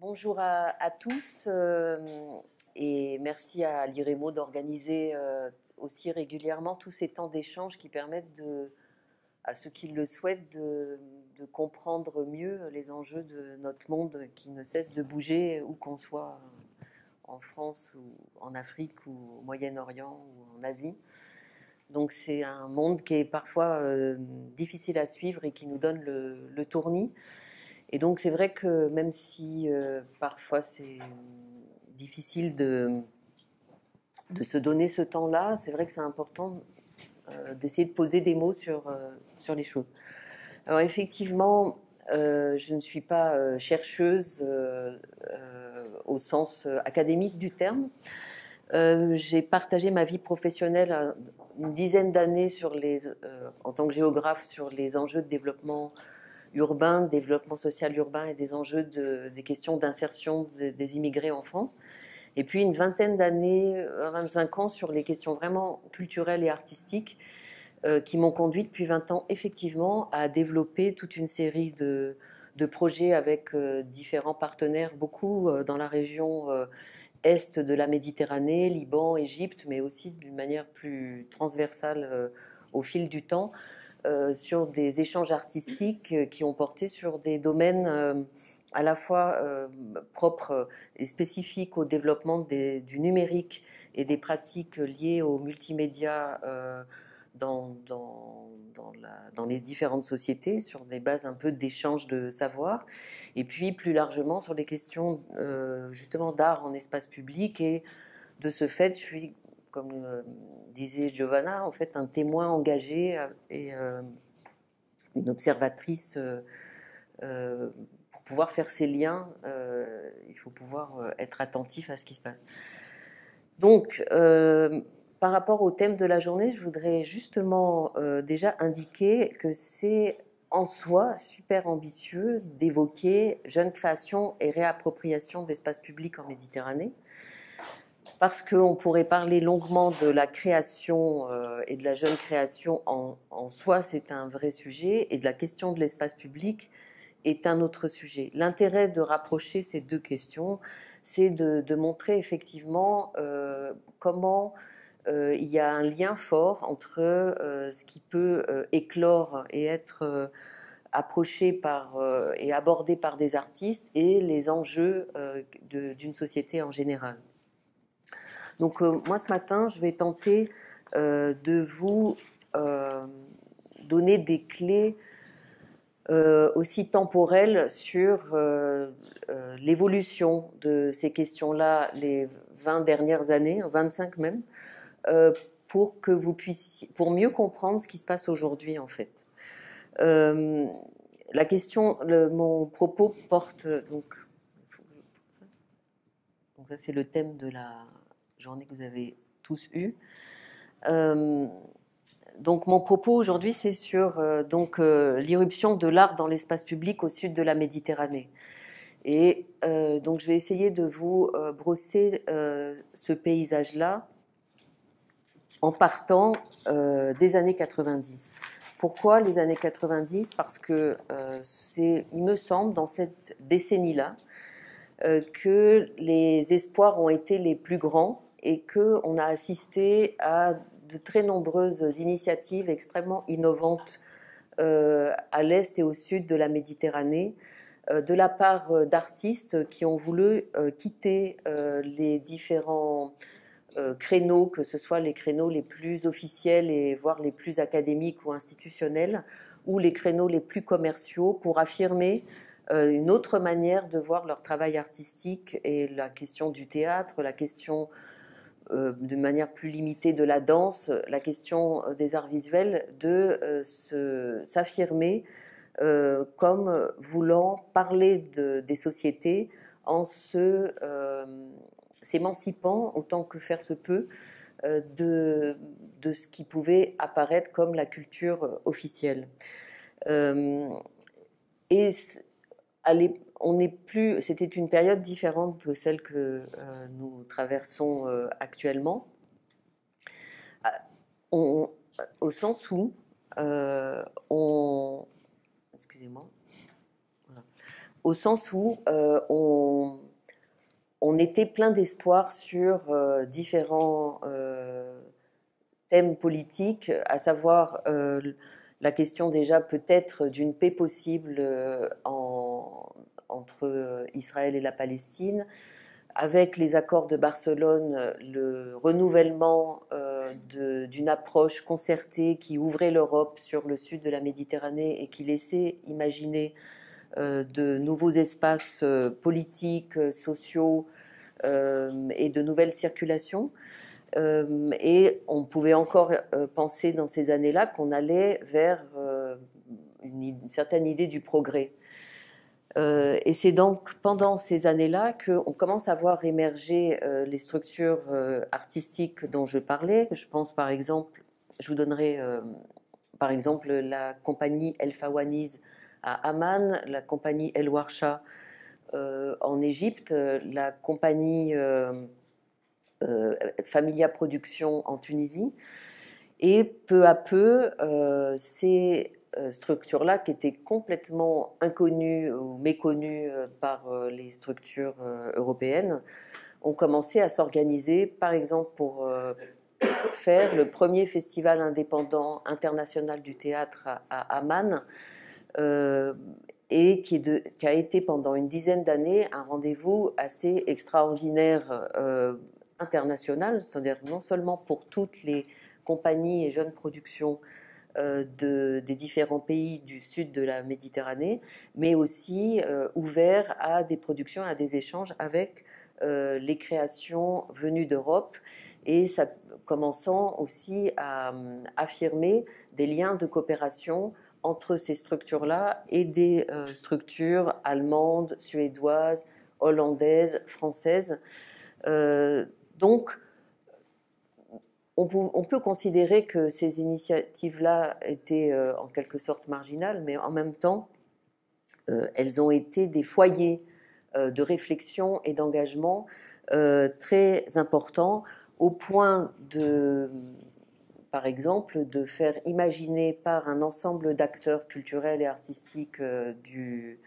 Bonjour à tous et merci à l'IREMO d'organiser aussi régulièrement tous ces temps d'échange qui permettent à ceux qui le souhaitent de comprendre mieux les enjeux de notre monde qui ne cesse de bouger où qu'on soit en France ou en Afrique ou au Moyen-Orient ou en Asie. Donc c'est un monde qui est parfois difficile à suivre et qui nous donne le tournis. Et donc c'est vrai que même si parfois c'est difficile de se donner ce temps-là, c'est vrai que c'est important d'essayer de poser des mots sur les choses. Alors effectivement, je ne suis pas chercheuse au sens académique du terme. J'ai partagé ma vie professionnelle une dizaine d'années en tant que géographe sur les enjeux de développement urbain, développement social urbain et des enjeux des questions d'insertion des immigrés en France. Et puis une vingtaine d'années, 25 ans sur les questions vraiment culturelles et artistiques qui m'ont conduit depuis 20 ans effectivement à développer toute une série de projets avec différents partenaires, beaucoup dans la région est de la Méditerranée, Liban, Égypte, mais aussi d'une manière plus transversale au fil du temps, sur des échanges artistiques qui ont porté sur des domaines à la fois propres et spécifiques au développement du numérique et des pratiques liées aux multimédia dans les différentes sociétés, sur des bases un peu d'échange de savoir, et puis plus largement sur les questions justement d'art en espace public. Et de ce fait, je suis, comme disait Giovanna, en fait un témoin engagé et une observatrice. Pour pouvoir faire ces liens, il faut pouvoir être attentif à ce qui se passe. Donc, par rapport au thème de la journée, je voudrais justement déjà indiquer que c'est en soi super ambitieux d'évoquer jeune création et réappropriation de l'espace public en Méditerranée, parce qu'on pourrait parler longuement de la création et de la jeune création en soi, c'est un vrai sujet, et de la question de l'espace public est un autre sujet. L'intérêt de rapprocher ces deux questions, c'est de montrer effectivement comment il y a un lien fort entre ce qui peut éclore et être approché et abordé par des artistes et les enjeux d'une société en général. Donc moi ce matin, je vais tenter de vous donner des clés aussi temporelles sur l'évolution de ces questions-là les 20 dernières années, 25 même, pour que vous puissiez, pour mieux comprendre ce qui se passe aujourd'hui en fait. La question, mon propos porte donc ça c'est le thème de la journée que vous avez tous eue. Donc mon propos aujourd'hui c'est sur l'irruption de l'art dans l'espace public au sud de la Méditerranée. Et donc je vais essayer de vous brosser ce paysage-là en partant des années 90. Pourquoi les années 90 ? Parce que il me semble, dans cette décennie-là, que les espoirs ont été les plus grands et qu'on a assisté à de très nombreuses initiatives extrêmement innovantes à l'est et au sud de la Méditerranée, de la part d'artistes qui ont voulu quitter les différents créneaux, que ce soit les créneaux les plus officiels et voire les plus académiques ou institutionnels, ou les créneaux les plus commerciaux, pour affirmer une autre manière de voir leur travail artistique et la question du théâtre, la question d'une manière plus limitée de la danse, la question des arts visuels, de s'affirmer comme voulant parler des sociétés en s'émancipant autant que faire se peut de ce qui pouvait apparaître comme la culture officielle. Et on n'est plus, c'était une période différente de celle que nous traversons actuellement, au sens où excusez-moi, voilà. Au sens où on était plein d'espoir sur différents thèmes politiques, à savoir la question déjà peut-être d'une paix possible entre Israël et la Palestine, avec les accords de Barcelone, le renouvellement d'une approche concertée qui ouvrait l'Europe sur le sud de la Méditerranée et qui laissait imaginer de nouveaux espaces politiques, sociaux et de nouvelles circulations. Et on pouvait encore penser dans ces années-là qu'on allait vers une certaine idée du progrès. Et c'est donc pendant ces années-là qu'on commence à voir émerger les structures artistiques dont je parlais. Je pense par exemple, je vous donnerai par exemple la compagnie El Fawaniz à Amman, la compagnie El Warsha en Égypte, la compagnie Familia Production en Tunisie. Et peu à peu, ces structures-là, qui étaient complètement inconnues ou méconnues par les structures européennes, ont commencé à s'organiser, par exemple pour faire le premier festival indépendant international du théâtre à Amman, et qui a été pendant une dizaine d'années un rendez-vous assez extraordinaire international, c'est-à-dire non seulement pour toutes les compagnies et jeunes productions des différents pays du sud de la Méditerranée, mais aussi ouvert à des productions, à des échanges avec les créations venues d'Europe, et ça commençant aussi à affirmer des liens de coopération entre ces structures-là et des structures allemandes, suédoises, hollandaises, françaises. Donc, on peut considérer que ces initiatives-là étaient en quelque sorte marginales, mais en même temps, elles ont été des foyers de réflexion et d'engagement très importants, au point de, par exemple, de faire imaginer par un ensemble d'acteurs culturels et artistiques des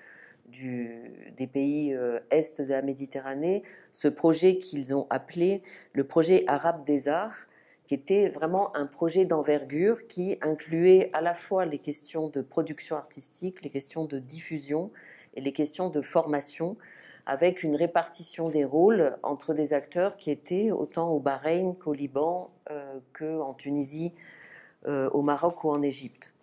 pays est de la Méditerranée, ce projet qu'ils ont appelé le projet arabe des arts, qui était vraiment un projet d'envergure qui incluait à la fois les questions de production artistique, les questions de diffusion et les questions de formation, avec une répartition des rôles entre des acteurs qui étaient autant au Bahreïn qu'au Liban, qu'en Tunisie, au Maroc ou en Égypte.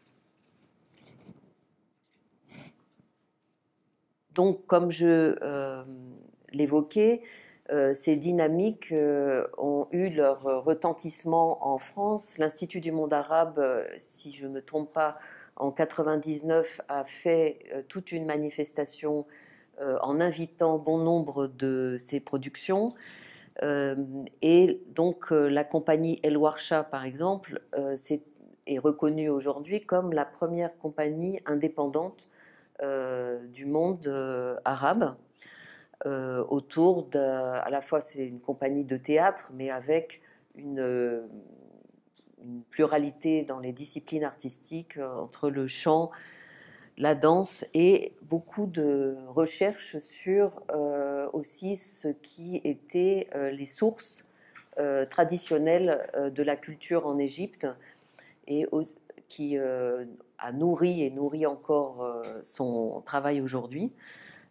Donc, comme je l'évoquais, ces dynamiques ont eu leur retentissement en France. L'Institut du monde arabe, si je ne me trompe pas, en 99 a fait toute une manifestation en invitant bon nombre de ses productions. Et donc la compagnie El Warsha, par exemple, est reconnue aujourd'hui comme la première compagnie indépendante du monde arabe, autour à la fois c'est une compagnie de théâtre, mais avec une pluralité dans les disciplines artistiques entre le chant, la danse et beaucoup de recherches sur aussi ce qui étaient les sources traditionnelles de la culture en Égypte, et qui a nourri et nourrit encore son travail aujourd'hui.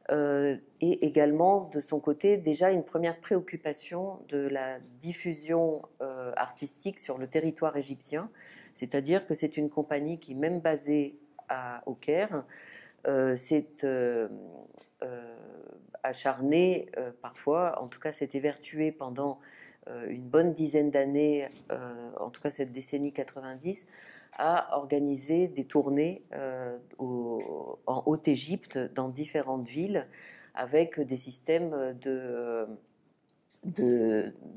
Et également de son côté déjà une première préoccupation de la diffusion artistique sur le territoire égyptien, c'est-à-dire que c'est une compagnie qui, même basée au Caire, s'est acharnée parfois, en tout cas s'est évertuée pendant une bonne dizaine d'années, en tout cas cette décennie 90, à organiser des tournées en Haute-Égypte, dans différentes villes, avec des systèmes de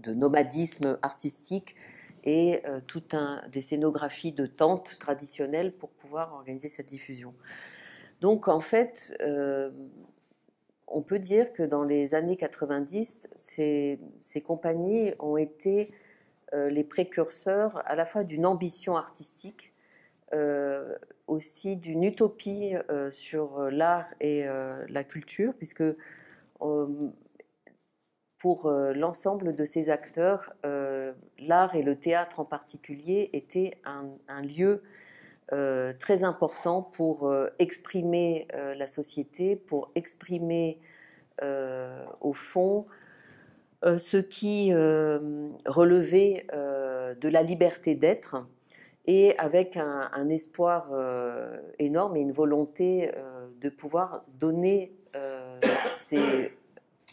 nomadisme artistique et des scénographies de tentes traditionnelles pour pouvoir organiser cette diffusion. Donc en fait, on peut dire que dans les années 90, ces compagnies ont été les précurseurs à la fois d'une ambition artistique, aussi d'une utopie sur l'art et la culture, puisque pour l'ensemble de ces acteurs, l'art et le théâtre en particulier étaient un lieu très important pour exprimer la société, pour exprimer au fond ce qui relevait de la liberté d'être, et avec un espoir énorme et une volonté de pouvoir donner ces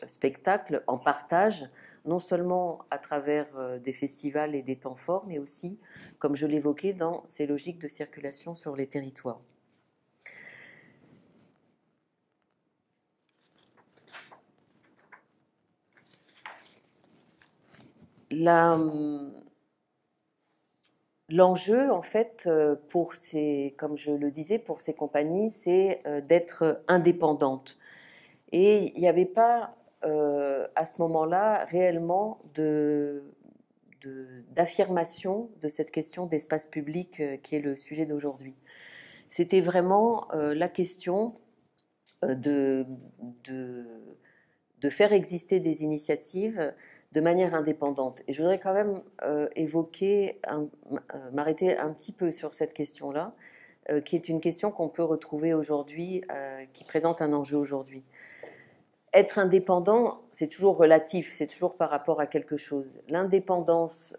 spectacles en partage, non seulement à travers des festivals et des temps forts, mais aussi, comme je l'évoquais, dans ces logiques de circulation sur les territoires. L'enjeu, en fait, pour ces, comme je le disais, pour ces compagnies, c'est d'être indépendantes. Et il n'y avait pas, à ce moment-là, réellement d'affirmation de cette question d'espace public qui est le sujet d'aujourd'hui. C'était vraiment la question de, de, de faire exister des initiatives de manière indépendante. Et je voudrais quand même m'arrêter un petit peu sur cette question-là, qui est une question qu'on peut retrouver aujourd'hui, qui présente un enjeu aujourd'hui. Être indépendant, c'est toujours relatif, c'est toujours par rapport à quelque chose. L'indépendance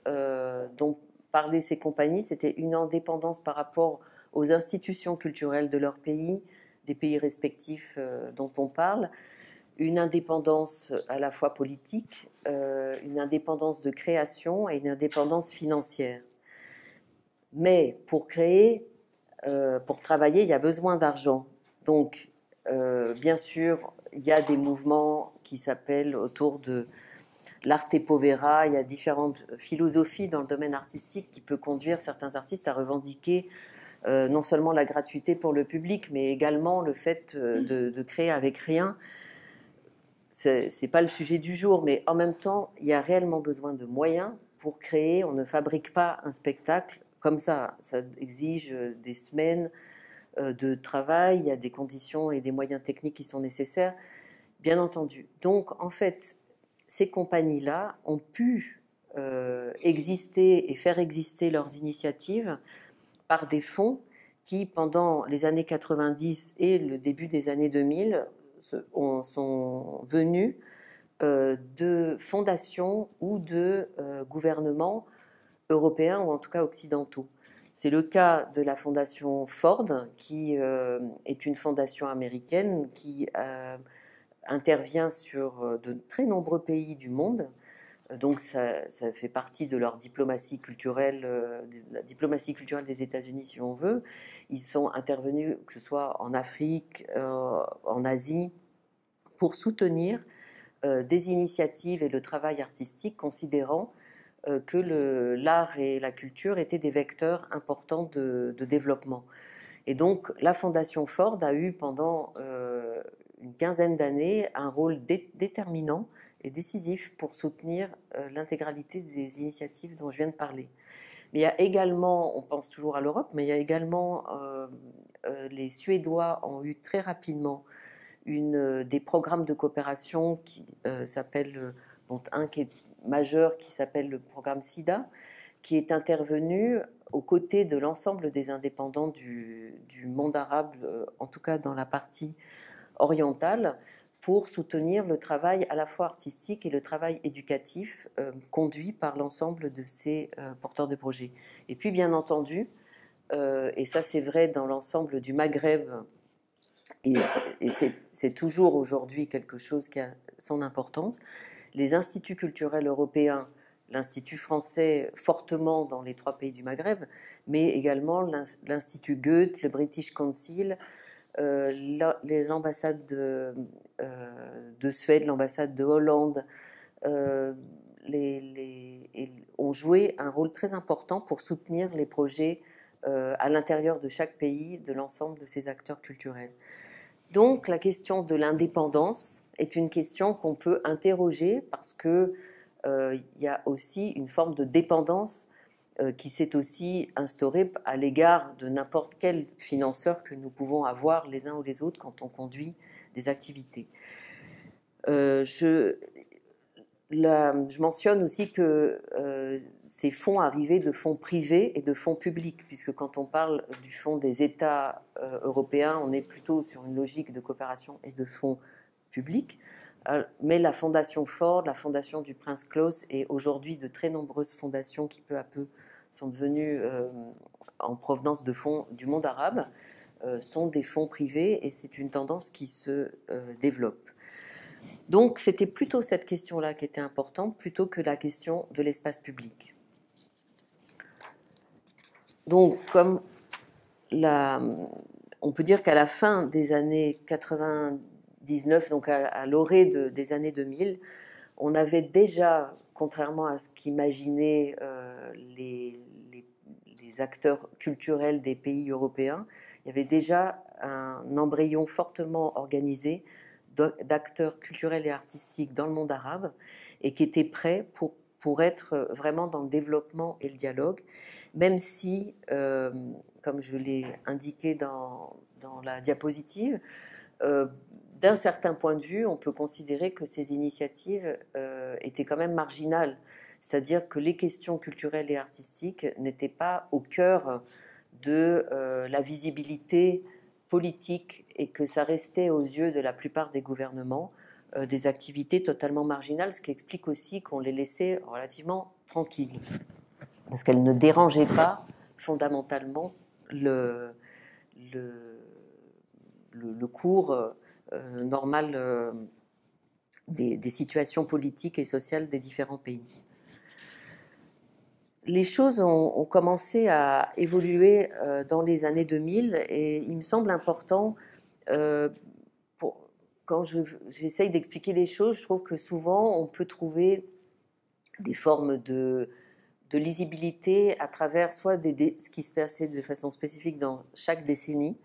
dont parlaient ces compagnies, c'était une indépendance par rapport aux institutions culturelles de leur pays, des pays respectifs dont on parle, une indépendance à la fois politique, une indépendance de création et une indépendance financière. Mais pour créer, pour travailler, il y a besoin d'argent. Donc, bien sûr, il y a des mouvements qui s'appellent autour de l'arte povera. Il y a différentes philosophies dans le domaine artistique qui peut conduire certains artistes à revendiquer non seulement la gratuité pour le public, mais également le fait de créer avec rien. C'est pas le sujet du jour, mais en même temps, il y a réellement besoin de moyens pour créer. On ne fabrique pas un spectacle comme ça. Ça exige des semaines de travail, il y a des conditions et des moyens techniques qui sont nécessaires, bien entendu. Donc, en fait, ces compagnies-là ont pu exister et faire exister leurs initiatives par des fonds qui, pendant les années 90 et le début des années 2000, sont venus de fondations ou de gouvernements européens ou en tout cas occidentaux. C'est le cas de la fondation Ford, qui est une fondation américaine qui intervient sur de très nombreux pays du monde. Donc ça fait partie de leur diplomatie culturelle, de la diplomatie culturelle des États-Unis, si on veut. Ils sont intervenus, que ce soit en Afrique, en Asie, pour soutenir des initiatives et le travail artistique, considérant que l'art et la culture étaient des vecteurs importants de développement. Et donc, la Fondation Ford a eu pendant une quinzaine d'années un rôle déterminant et décisif pour soutenir l'intégralité des initiatives dont je viens de parler. Mais il y a également, on pense toujours à l'Europe, mais il y a également, les Suédois ont eu très rapidement des programmes de coopération qui s'appellent, dont un qui est majeur, qui s'appelle le programme SIDA, qui est intervenu aux côtés de l'ensemble des indépendants du monde arabe, en tout cas dans la partie orientale, pour soutenir le travail à la fois artistique et le travail éducatif conduit par l'ensemble de ces porteurs de projets. Et puis bien entendu, et ça c'est vrai dans l'ensemble du Maghreb, et c'est toujours aujourd'hui quelque chose qui a son importance, les instituts culturels européens, l'Institut français fortement dans les 3 pays du Maghreb, mais également l'Institut Goethe, le British Council, les ambassades de Suède, l'ambassade de Hollande, ont joué un rôle très important pour soutenir les projets à l'intérieur de chaque pays, de l'ensemble de ces acteurs culturels. Donc la question de l'indépendance est une question qu'on peut interroger parce que y a aussi une forme de dépendance qui s'est aussi instaurée à l'égard de n'importe quel financeur que nous pouvons avoir les uns ou les autres quand on conduit des activités. je mentionne aussi que ces fonds arrivaient de fonds privés et de fonds publics, puisque quand on parle du fonds des États européens, on est plutôt sur une logique de coopération et de fonds publics. Mais la Fondation Ford, la Fondation du Prince Claus et aujourd'hui de très nombreuses fondations qui peu à peu sont devenues en provenance de fonds du monde arabe, sont des fonds privés et c'est une tendance qui se développe. Donc c'était plutôt cette question-là qui était importante plutôt que la question de l'espace public. Donc comme on peut dire qu'à la fin des années 99, donc à l'orée des années 2000, on avait déjà, contrairement à ce qu'imaginaient les acteurs culturels des pays européens, il y avait déjà un embryon fortement organisé d'acteurs culturels et artistiques dans le monde arabe et qui étaient prêts pour être vraiment dans le développement et le dialogue, même si, comme je l'ai indiqué dans la diapositive, d'un certain point de vue, on peut considérer que ces initiatives étaient quand même marginales, c'est-à-dire que les questions culturelles et artistiques n'étaient pas au cœur de la visibilité politique et que ça restait aux yeux de la plupart des gouvernements des activités totalement marginales, ce qui explique aussi qu'on les laissait relativement tranquilles, parce qu'elles ne dérangeaient pas fondamentalement le cours normal des situations politiques et sociales des différents pays. Les choses ont commencé à évoluer dans les années 2000 et il me semble important, quand j'essaye d'expliquer les choses, je trouve que souvent on peut trouver des formes de lisibilité à travers soit ce qui se passait de façon spécifique dans chaque décennie.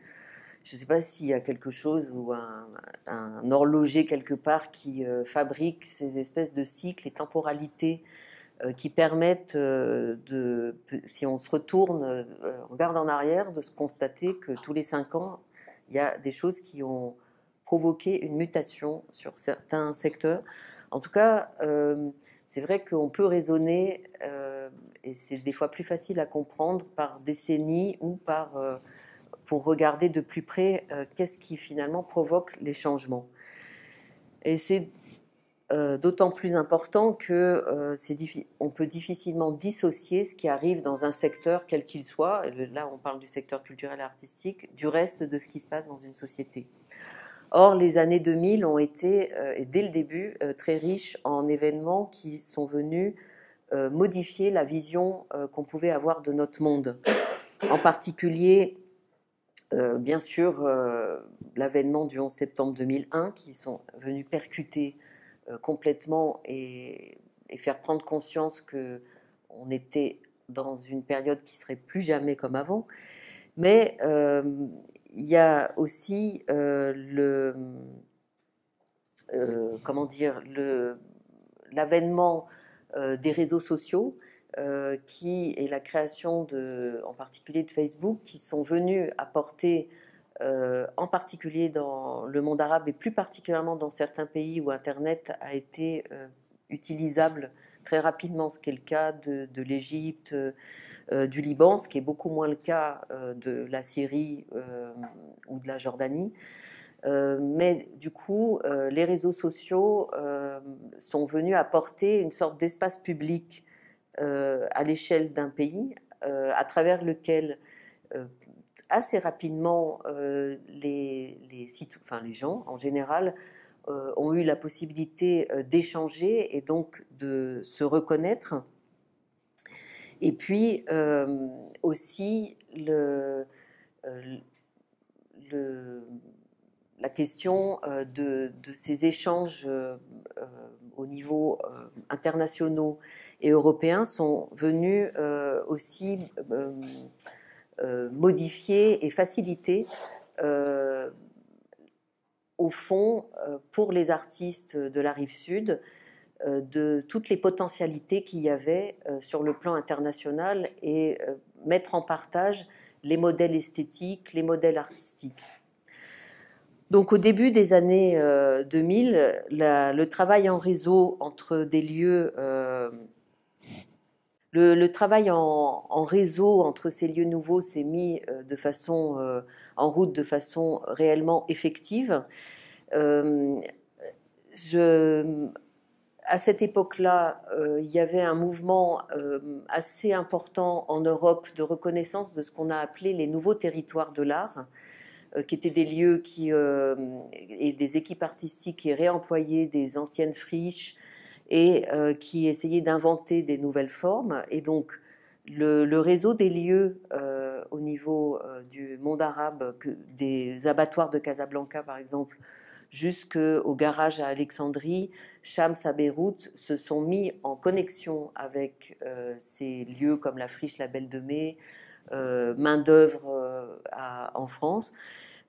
Je ne sais pas s'il y a quelque chose ou un horloger quelque part qui fabrique ces espèces de cycles et temporalités qui permettent, si on se retourne, regarde en arrière, de se constater que tous les 5 ans, il y a des choses qui ont provoqué une mutation sur certains secteurs. En tout cas, c'est vrai qu'on peut raisonner, et c'est des fois plus facile à comprendre par décennies ou pour regarder de plus près qu'est-ce qui finalement provoque les changements. Et c'est d'autant plus important que on peut difficilement dissocier ce qui arrive dans un secteur quel qu'il soit, là on parle du secteur culturel et artistique, du reste de ce qui se passe dans une société. Or, les années 2000 ont été, et dès le début, très riches en événements qui sont venus modifier la vision qu'on pouvait avoir de notre monde. En particulier, bien sûr, l'avènement du 11 septembre 2001, qui sont venus percuter complètement et faire prendre conscience qu'on était dans une période qui serait plus jamais comme avant. Mais il y a aussi l'avènement des réseaux sociaux et la création en particulier de Facebook, qui sont venus apporter, en particulier dans le monde arabe et plus particulièrement dans certains pays où Internet a été utilisable très rapidement, ce qui est le cas de l'Égypte, du Liban, ce qui est beaucoup moins le cas de la Syrie ou de la Jordanie. Mais du coup, les réseaux sociaux sont venus apporter une sorte d'espace public à l'échelle d'un pays, à travers lequel assez rapidement les gens en général ont eu la possibilité d'échanger et donc de se reconnaître. Et puis aussi la question de ces échanges au niveau internationaux et européens sont venus aussi modifier et faciliter au fond pour les artistes de la rive sud de toutes les potentialités qu'il y avait sur le plan international et mettre en partage les modèles esthétiques, les modèles artistiques. Donc au début des années 2000, le travail en réseau entre des lieux, le travail en réseau entre ces lieux nouveaux s'est mis en route de façon réellement effective. Euh, je, à cette époque-là, il y avait un mouvement assez important en Europe de reconnaissance de ce qu'on a appelé les nouveaux territoires de l'art, qui étaient des lieux et des équipes artistiques qui réemployaient des anciennes friches et qui essayaient d'inventer des nouvelles formes. Et donc, le réseau des lieux au niveau du monde arabe, des abattoirs de Casablanca par exemple, jusqu'au garage à Alexandrie, Shams à Beyrouth, se sont mis en connexion avec ces lieux comme la friche La Belle de Mai, main-d'œuvre en France.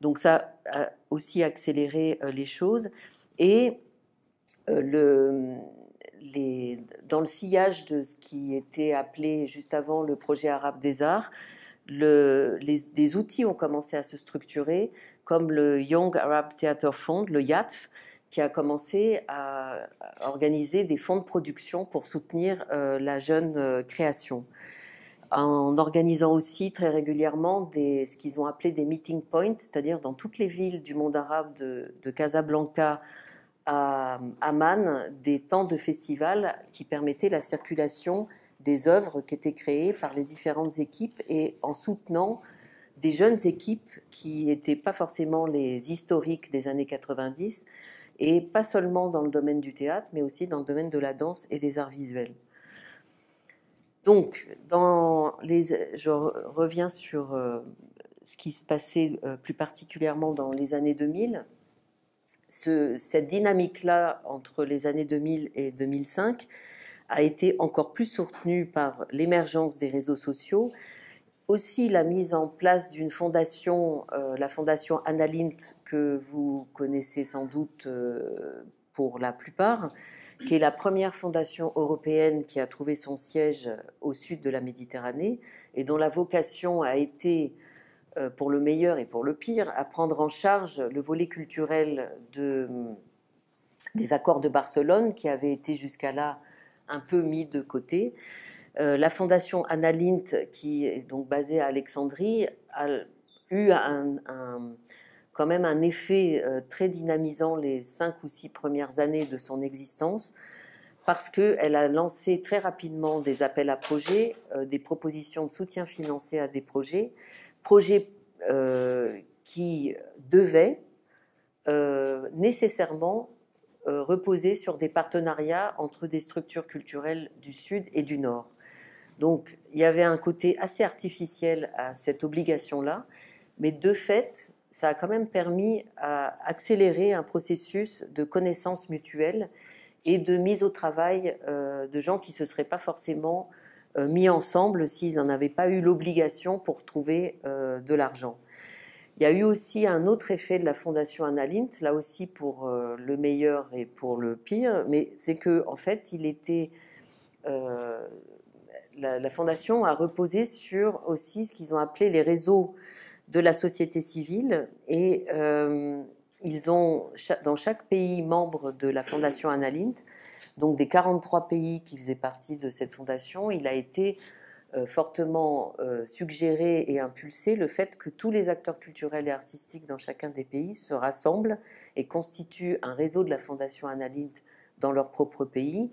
Donc ça a aussi accéléré les choses. Et le, dans le sillage de ce qui était appelé juste avant le projet arabe des arts, des outils ont commencé à se structurer, comme le Young Arab Theatre Fund, le YATF, qui a commencé à organiser des fonds de production pour soutenir la jeune création, en organisant aussi très régulièrement ce qu'ils ont appelé des meeting points, c'est-à-dire dans toutes les villes du monde arabe, de Casablanca à Amman, des temps de festival qui permettaient la circulation des œuvres qui étaient créées par les différentes équipes et en soutenant des jeunes équipes qui n'étaient pas forcément les historiques des années 90 et pas seulement dans le domaine du théâtre, mais aussi dans le domaine de la danse et des arts visuels. Donc, je reviens sur ce qui se passait plus particulièrement dans les années 2000. Cette dynamique-là entre les années 2000 et 2005 a été encore plus soutenue par l'émergence des réseaux sociaux, aussi la mise en place d'une fondation, la fondation Annalint, que vous connaissez sans doute pour la plupart, qui est la première fondation européenne qui a trouvé son siège au sud de la Méditerranée et dont la vocation a été, pour le meilleur et pour le pire, à prendre en charge le volet culturel des accords de Barcelone qui avaient été jusqu'à là un peu mis de côté. La fondation Annalint, qui est donc basée à Alexandrie, a eu quand même un effet très dynamisant les 5 ou 6 premières années de son existence, parce qu'elle a lancé très rapidement des appels à projets, des propositions de soutien financier à des projets qui devaient nécessairement reposer sur des partenariats entre des structures culturelles du Sud et du Nord. Donc, il y avait un côté assez artificiel à cette obligation-là, mais de fait, ça a quand même permis à accélérer un processus de connaissance mutuelle et de mise au travail de gens qui ne se seraient pas forcément mis ensemble s'ils n'en avaient pas eu l'obligation pour trouver de l'argent. Il y a eu aussi un autre effet de la fondation Annalint, là aussi pour le meilleur et pour le pire, mais c'est que en fait, la fondation a reposé sur aussi ce qu'ils ont appelé les réseaux de la société civile et ils ont, dans chaque pays membre de la fondation Annalint, donc des 43 pays qui faisaient partie de cette fondation, il a été fortement suggéré et impulsé le fait que tous les acteurs culturels et artistiques dans chacun des pays se rassemblent et constituent un réseau de la fondation Annalint dans leur propre pays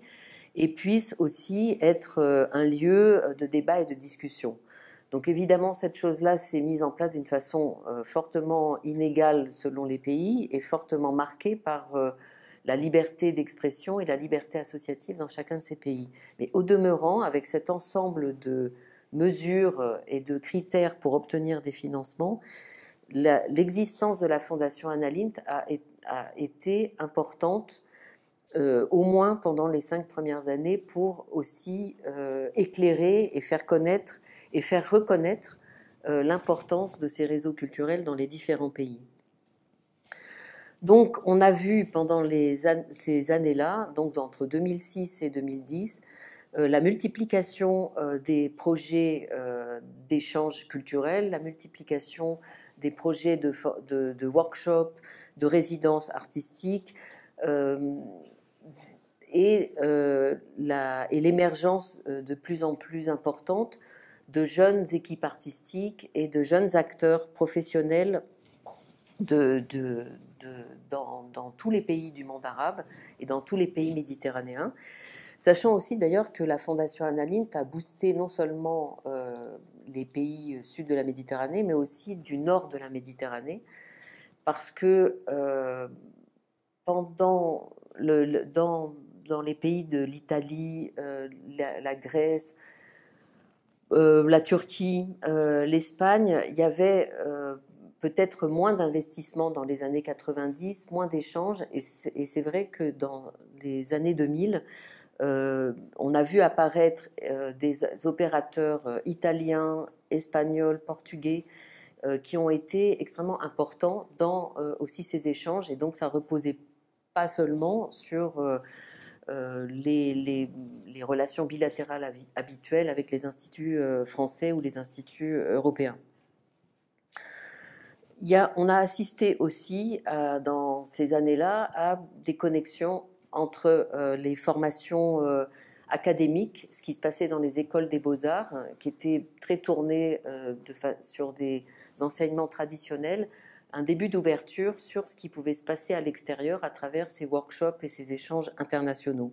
et puissent aussi être un lieu de débat et de discussion. Donc évidemment, cette chose-là s'est mise en place d'une façon fortement inégale selon les pays et fortement marquée par la liberté d'expression et la liberté associative dans chacun de ces pays. Mais au demeurant, avec cet ensemble de mesures et de critères pour obtenir des financements, l'existence de la Fondation Annalint a été importante, au moins pendant les 5 premières années, pour aussi éclairer et faire connaître et faire reconnaître l'importance de ces réseaux culturels dans les différents pays. Donc, on a vu pendant ces années-là, donc entre 2006 et 2010, la multiplication des projets d'échange culturel, la multiplication des projets de workshops, de résidences artistiques et l'émergence de plus en plus importante de jeunes équipes artistiques et de jeunes acteurs professionnels dans tous les pays du monde arabe et dans tous les pays méditerranéens. Sachant aussi d'ailleurs que la Fondation Annalint a boosté non seulement les pays sud de la Méditerranée, mais aussi du nord de la Méditerranée, parce que dans les pays de l'Italie, la Grèce, la Turquie, l'Espagne, il y avait peut-être moins d'investissements dans les années 90, moins d'échanges, et c'est vrai que dans les années 2000, on a vu apparaître des opérateurs italiens, espagnols, portugais, qui ont été extrêmement importants dans aussi ces échanges, et donc ça reposait pas seulement sur les relations bilatérales habituelles avec les instituts français ou les instituts européens. On a assisté aussi dans ces années-là à des connexions entre les formations académiques, ce qui se passait dans les écoles des beaux-arts, qui étaient très tournées sur des enseignements traditionnels, un début d'ouverture sur ce qui pouvait se passer à l'extérieur à travers ces workshops et ces échanges internationaux.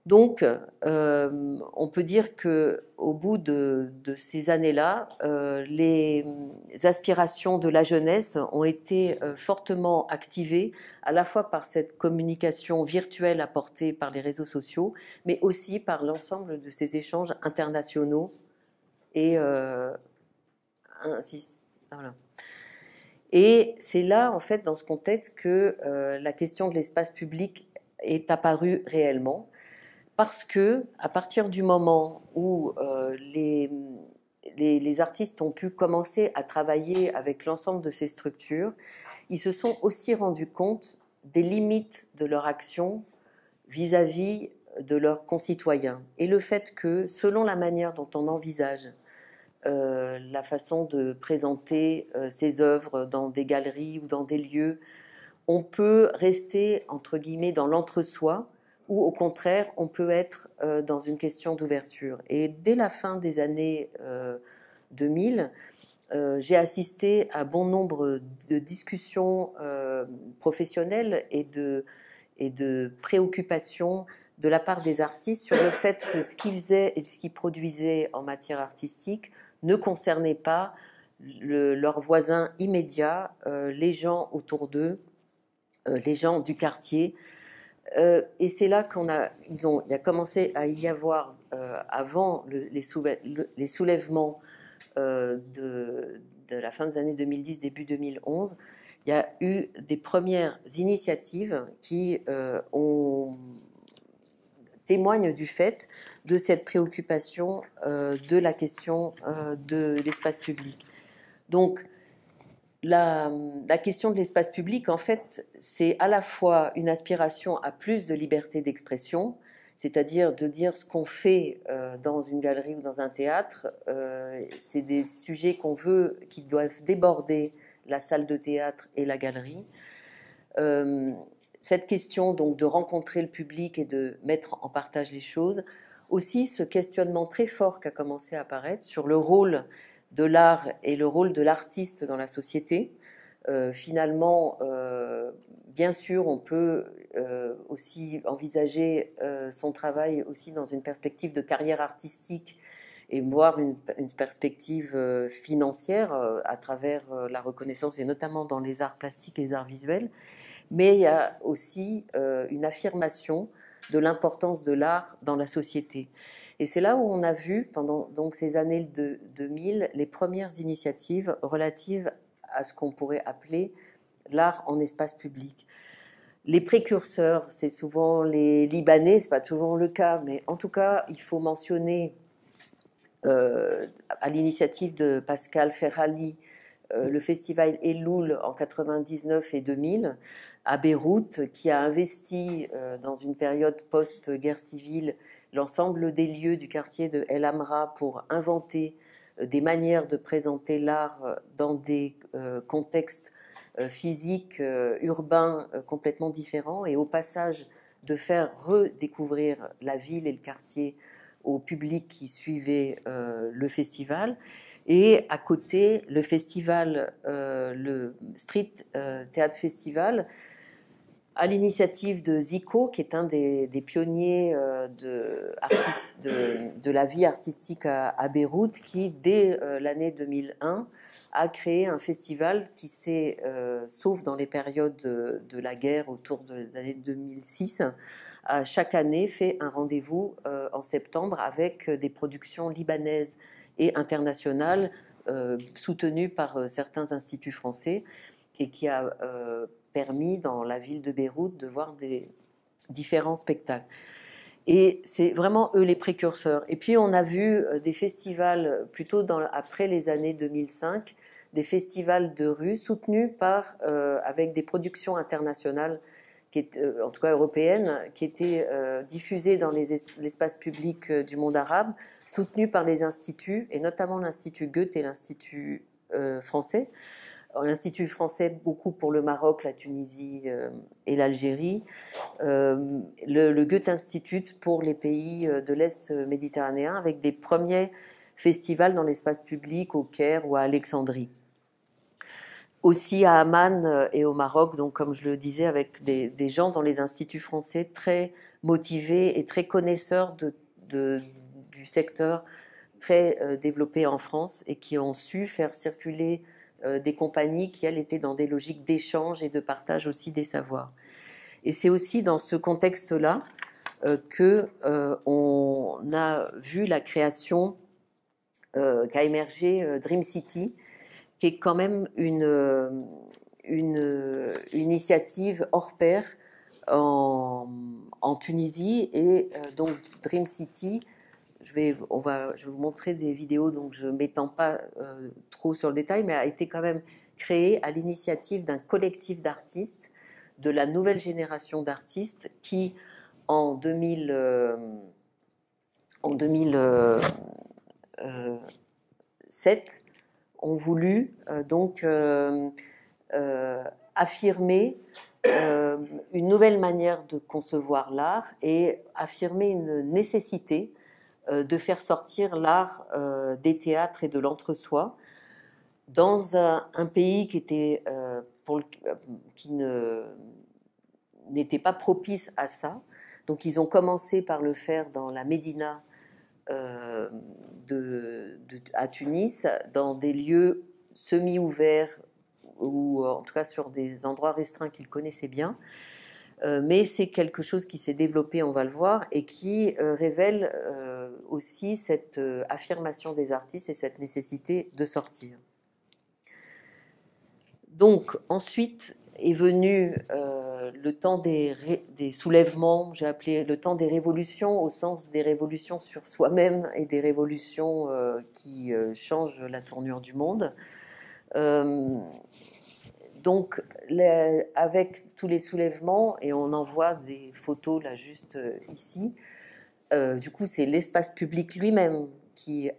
Donc, on peut dire qu'au bout de ces années-là, les aspirations de la jeunesse ont été fortement activées, à la fois par cette communication virtuelle apportée par les réseaux sociaux, mais aussi par l'ensemble de ces échanges internationaux. Et, voilà. Et c'est là, en fait, dans ce contexte, que la question de l'espace public est apparue réellement. Parce que, à partir du moment où les artistes ont pu commencer à travailler avec l'ensemble de ces structures, ils se sont aussi rendus compte des limites de leur action vis-à-vis de leurs concitoyens. Et le fait que, selon la manière dont on envisage la façon de présenter ses œuvres dans des galeries ou dans des lieux, on peut rester, entre guillemets, dans l'entre-soi, ou au contraire, on peut être dans une question d'ouverture. Et dès la fin des années 2000, j'ai assisté à bon nombre de discussions professionnelles et de préoccupations de la part des artistes sur le fait que ce qu'ils faisaient et ce qu'ils produisaient en matière artistique ne concernait pas leurs voisins immédiats, les gens autour d'eux, les gens du quartier. Et c'est là il a commencé à y avoir, avant les soulèvements de la fin des années 2010, début 2011, il y a eu des premières initiatives qui témoignent du fait de cette préoccupation de la question de l'espace public. Donc, la question de l'espace public, en fait, c'est à la fois une aspiration à plus de liberté d'expression, c'est-à-dire de dire ce qu'on fait dans une galerie ou dans un théâtre. C'est des sujets qu'on veut, qui doivent déborder la salle de théâtre et la galerie. Cette question donc de rencontrer le public et de mettre en partage les choses. Aussi ce questionnement très fort qui a commencé à apparaître sur le rôle de l'art et le rôle de l'artiste dans la société. Finalement, bien sûr, on peut aussi envisager son travail aussi dans une perspective de carrière artistique et voir une perspective financière à travers la reconnaissance, et notamment dans les arts plastiques et les arts visuels. Mais il y a aussi une affirmation de l'importance de l'art dans la société. Et c'est là où on a vu, pendant donc ces années 2000, les premières initiatives relatives à ce qu'on pourrait appeler l'art en espace public. Les précurseurs, c'est souvent les Libanais, c'est pas toujours le cas, mais en tout cas, il faut mentionner à l'initiative de Pascal Ferrali, le festival Elul en 99 et 2000 à Beyrouth, qui a investi dans une période post-guerre civile l'ensemble des lieux du quartier de El Amra pour inventer des manières de présenter l'art dans des contextes physique, urbain complètement différent, et au passage de faire redécouvrir la ville et le quartier au public qui suivait le festival. Et à côté, le festival, le Street Theatre Festival, à l'initiative de Zico, qui est un des pionniers de la vie artistique à Beyrouth, qui, dès l'année 2001, a créé un festival qui s'est, sauf dans les périodes de la guerre autour de l'année 2006, a chaque année fait un rendez-vous en septembre avec des productions libanaises et internationales soutenues par certains instituts français, et qui a permis dans la ville de Beyrouth de voir des différents spectacles. Et c'est vraiment eux les précurseurs. Et puis on a vu des festivals plutôt après les années 2005, des festivals de rue soutenus avec des productions internationales, en tout cas européennes, qui étaient diffusées dans l'espace public du monde arabe, soutenus par les instituts, et notamment l'Institut Goethe et l'Institut français. L'Institut français beaucoup pour le Maroc, la Tunisie et l'Algérie, le Goethe Institut pour les pays de l'Est méditerranéen, avec des premiers festivals dans l'espace public au Caire ou à Alexandrie. Aussi à Amman et au Maroc, donc comme je le disais, avec des gens dans les instituts français très motivés et très connaisseurs du secteur, très développé en France, et qui ont su faire circuler des compagnies qui, elles, étaient dans des logiques d'échange et de partage aussi des savoirs. Et c'est aussi dans ce contexte-là qu'on a vu la création qu'a émergé Dream City, qui est quand même une initiative hors pair en Tunisie. Et donc Dream City, je vais vous montrer des vidéos, donc je ne m'étends pas trop sur le détail, mais a été quand même créé à l'initiative d'un collectif d'artistes, de la nouvelle génération d'artistes qui, en 2007, ont voulu affirmer une nouvelle manière de concevoir l'art et affirmer une nécessité de faire sortir l'art des théâtres et de l'entre-soi dans un pays qui était qui n'était pas propice à ça. Donc ils ont commencé par le faire dans la Médina à Tunis, dans des lieux semi-ouverts, ou en tout cas sur des endroits restreints qu'ils connaissaient bien. Mais c'est quelque chose qui s'est développé, on va le voir, et qui révèle aussi cette affirmation des artistes et cette nécessité de sortir. Donc ensuite est venu le temps des soulèvements, j'ai appelé le temps des révolutions, au sens des révolutions sur soi-même et des révolutions qui changent la tournure du monde. Donc, avec tous les soulèvements, et on en voit des photos là juste ici, du coup c'est l'espace public lui-même qui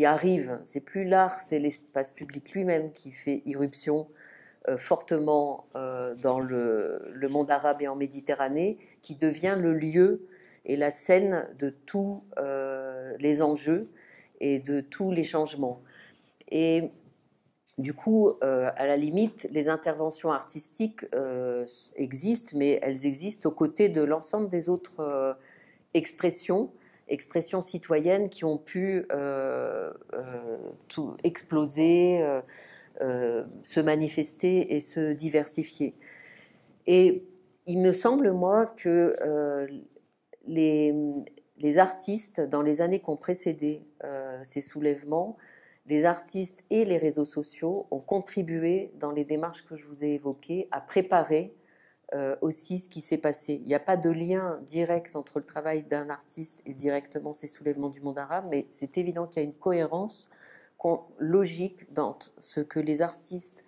arrive, c'est plus l'art, c'est l'espace public lui-même qui fait irruption fortement dans le monde arabe et en Méditerranée, qui devient le lieu et la scène de tous les enjeux et de tous les changements. Et du coup, à la limite, les interventions artistiques existent, mais elles existent aux côtés de l'ensemble des autres expressions citoyennes qui ont pu tout exploser, se manifester et se diversifier. Et il me semble, moi, que les artistes, dans les années qui ont précédé ces soulèvements, les artistes et les réseaux sociaux ont contribué, dans les démarches que je vous ai évoquées, à préparer aussi ce qui s'est passé. Il n'y a pas de lien direct entre le travail d'un artiste et directement ces soulèvements du monde arabe, mais c'est évident qu'il y a une cohérence logique dans ce que les artistes,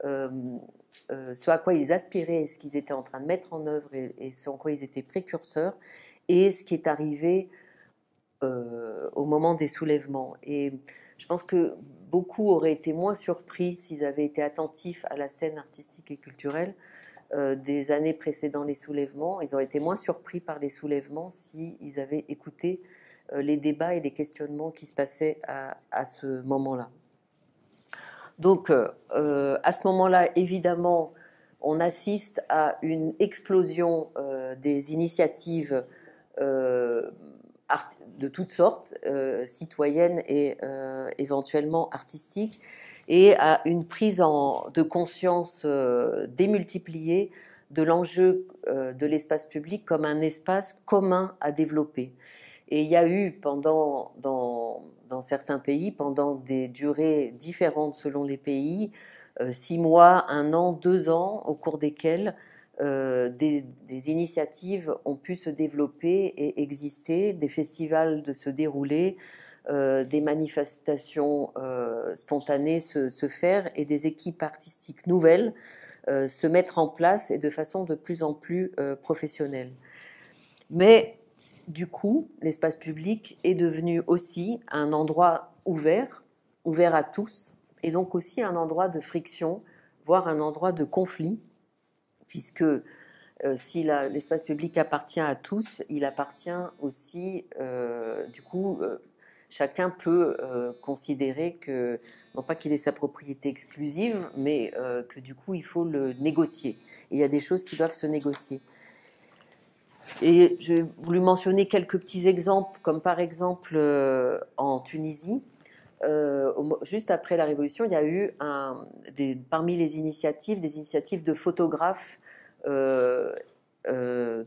ce à quoi ils aspiraient et ce qu'ils étaient en train de mettre en œuvre et ce en quoi ils étaient précurseurs, et ce qui est arrivé au moment des soulèvements. Et Je pense que beaucoup auraient été moins surpris s'ils avaient été attentifs à la scène artistique et culturelle des années précédant les soulèvements. Ils auraient été moins surpris par les soulèvements s'ils avaient écouté les débats et les questionnements qui se passaient à ce moment-là. Donc, à ce moment-là, évidemment, on assiste à une explosion des initiatives de toutes sortes, citoyennes et éventuellement artistiques, et à une prise de conscience démultipliée de l'enjeu de l'espace public comme un espace commun à développer. Et il y a eu dans certains pays, pendant des durées différentes selon les pays, 6 mois, 1 an, 2 ans, au cours desquels des initiatives ont pu se développer et exister, des festivals de se dérouler, des manifestations spontanées se faire et des équipes artistiques nouvelles se mettre en place et de façon de plus en plus professionnelle. Mais du coup, l'espace public est devenu aussi un endroit ouvert à tous, et donc aussi un endroit de friction, voire un endroit de conflit, puisque si l'espace public appartient à tous, il appartient aussi, du coup, chacun peut considérer que, non pas qu'il ait sa propriété exclusive, mais que du coup, il faut le négocier. Et il y a des choses qui doivent se négocier. Et j'ai voulu mentionner quelques petits exemples, comme par exemple en Tunisie, juste après la Révolution, il y a eu parmi les initiatives, des initiatives de photographes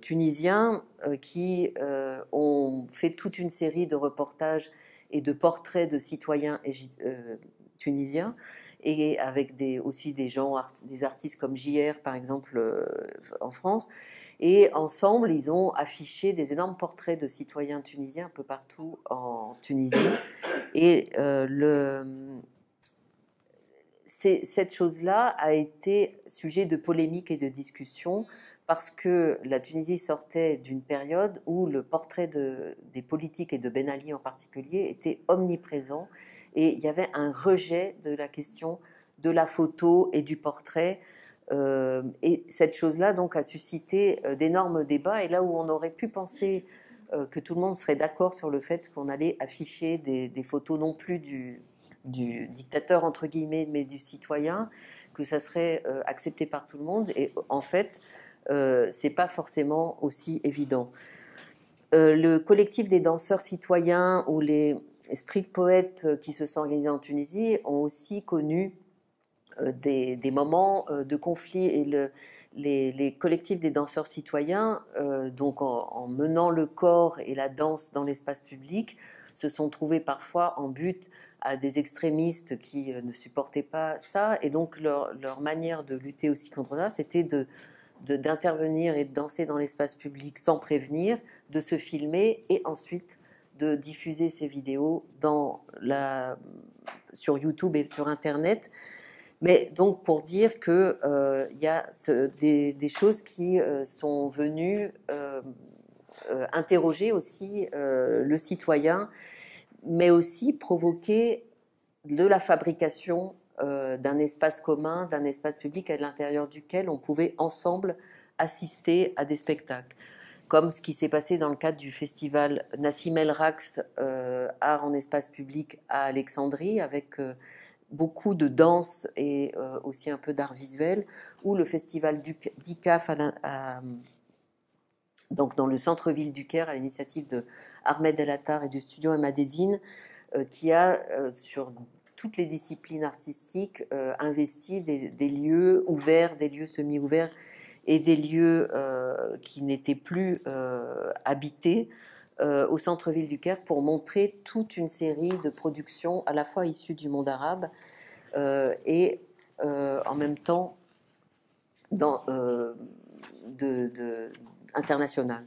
tunisiens qui ont fait toute une série de reportages et de portraits de citoyens tunisiens, et avec aussi des artistes comme JR par exemple en France. Et ensemble, ils ont affiché des énormes portraits de citoyens tunisiens un peu partout en Tunisie. Et cette chose-là a été sujet de polémique et de discussion parce que la Tunisie sortait d'une période où le portrait des politiques et de Ben Ali en particulier était omniprésent, et il y avait un rejet de la question de la photo et du portrait. Et cette chose-là donc a suscité d'énormes débats, et là où on aurait pu penser que tout le monde serait d'accord sur le fait qu'on allait afficher des photos non plus du dictateur entre guillemets, mais du citoyen, que ça serait accepté par tout le monde, et en fait c'est pas forcément aussi évident. Le collectif des danseurs citoyens ou les street poètes qui se sont organisés en Tunisie ont aussi connu des moments de conflit, et les collectifs des danseurs citoyens, donc en menant le corps et la danse dans l'espace public, se sont trouvés parfois en butte à des extrémistes qui ne supportaient pas ça, et donc leur manière de lutter aussi contre ça, c'était d'intervenir et de danser dans l'espace public sans prévenir, de se filmer et ensuite de diffuser ces vidéos sur YouTube et sur Internet. Mais donc pour dire qu'il y a des choses qui sont venues interroger aussi le citoyen, mais aussi provoquer de la fabrication d'un espace commun, d'un espace public à l'intérieur duquel on pouvait ensemble assister à des spectacles. Comme ce qui s'est passé dans le cadre du festival Nassim El Raqs, Art en espace public à Alexandrie, avec beaucoup de danse et aussi un peu d'art visuel, ou le festival d'ICAF donc dans le centre-ville du Caire, à l'initiative de Ahmed El Attar et du studio Ahmadédine, qui a, sur toutes les disciplines artistiques, investi des lieux ouverts, des lieux semi-ouverts et des lieux qui n'étaient plus habités au centre-ville du Caire, pour montrer toute une série de productions à la fois issues du monde arabe et en même temps internationales.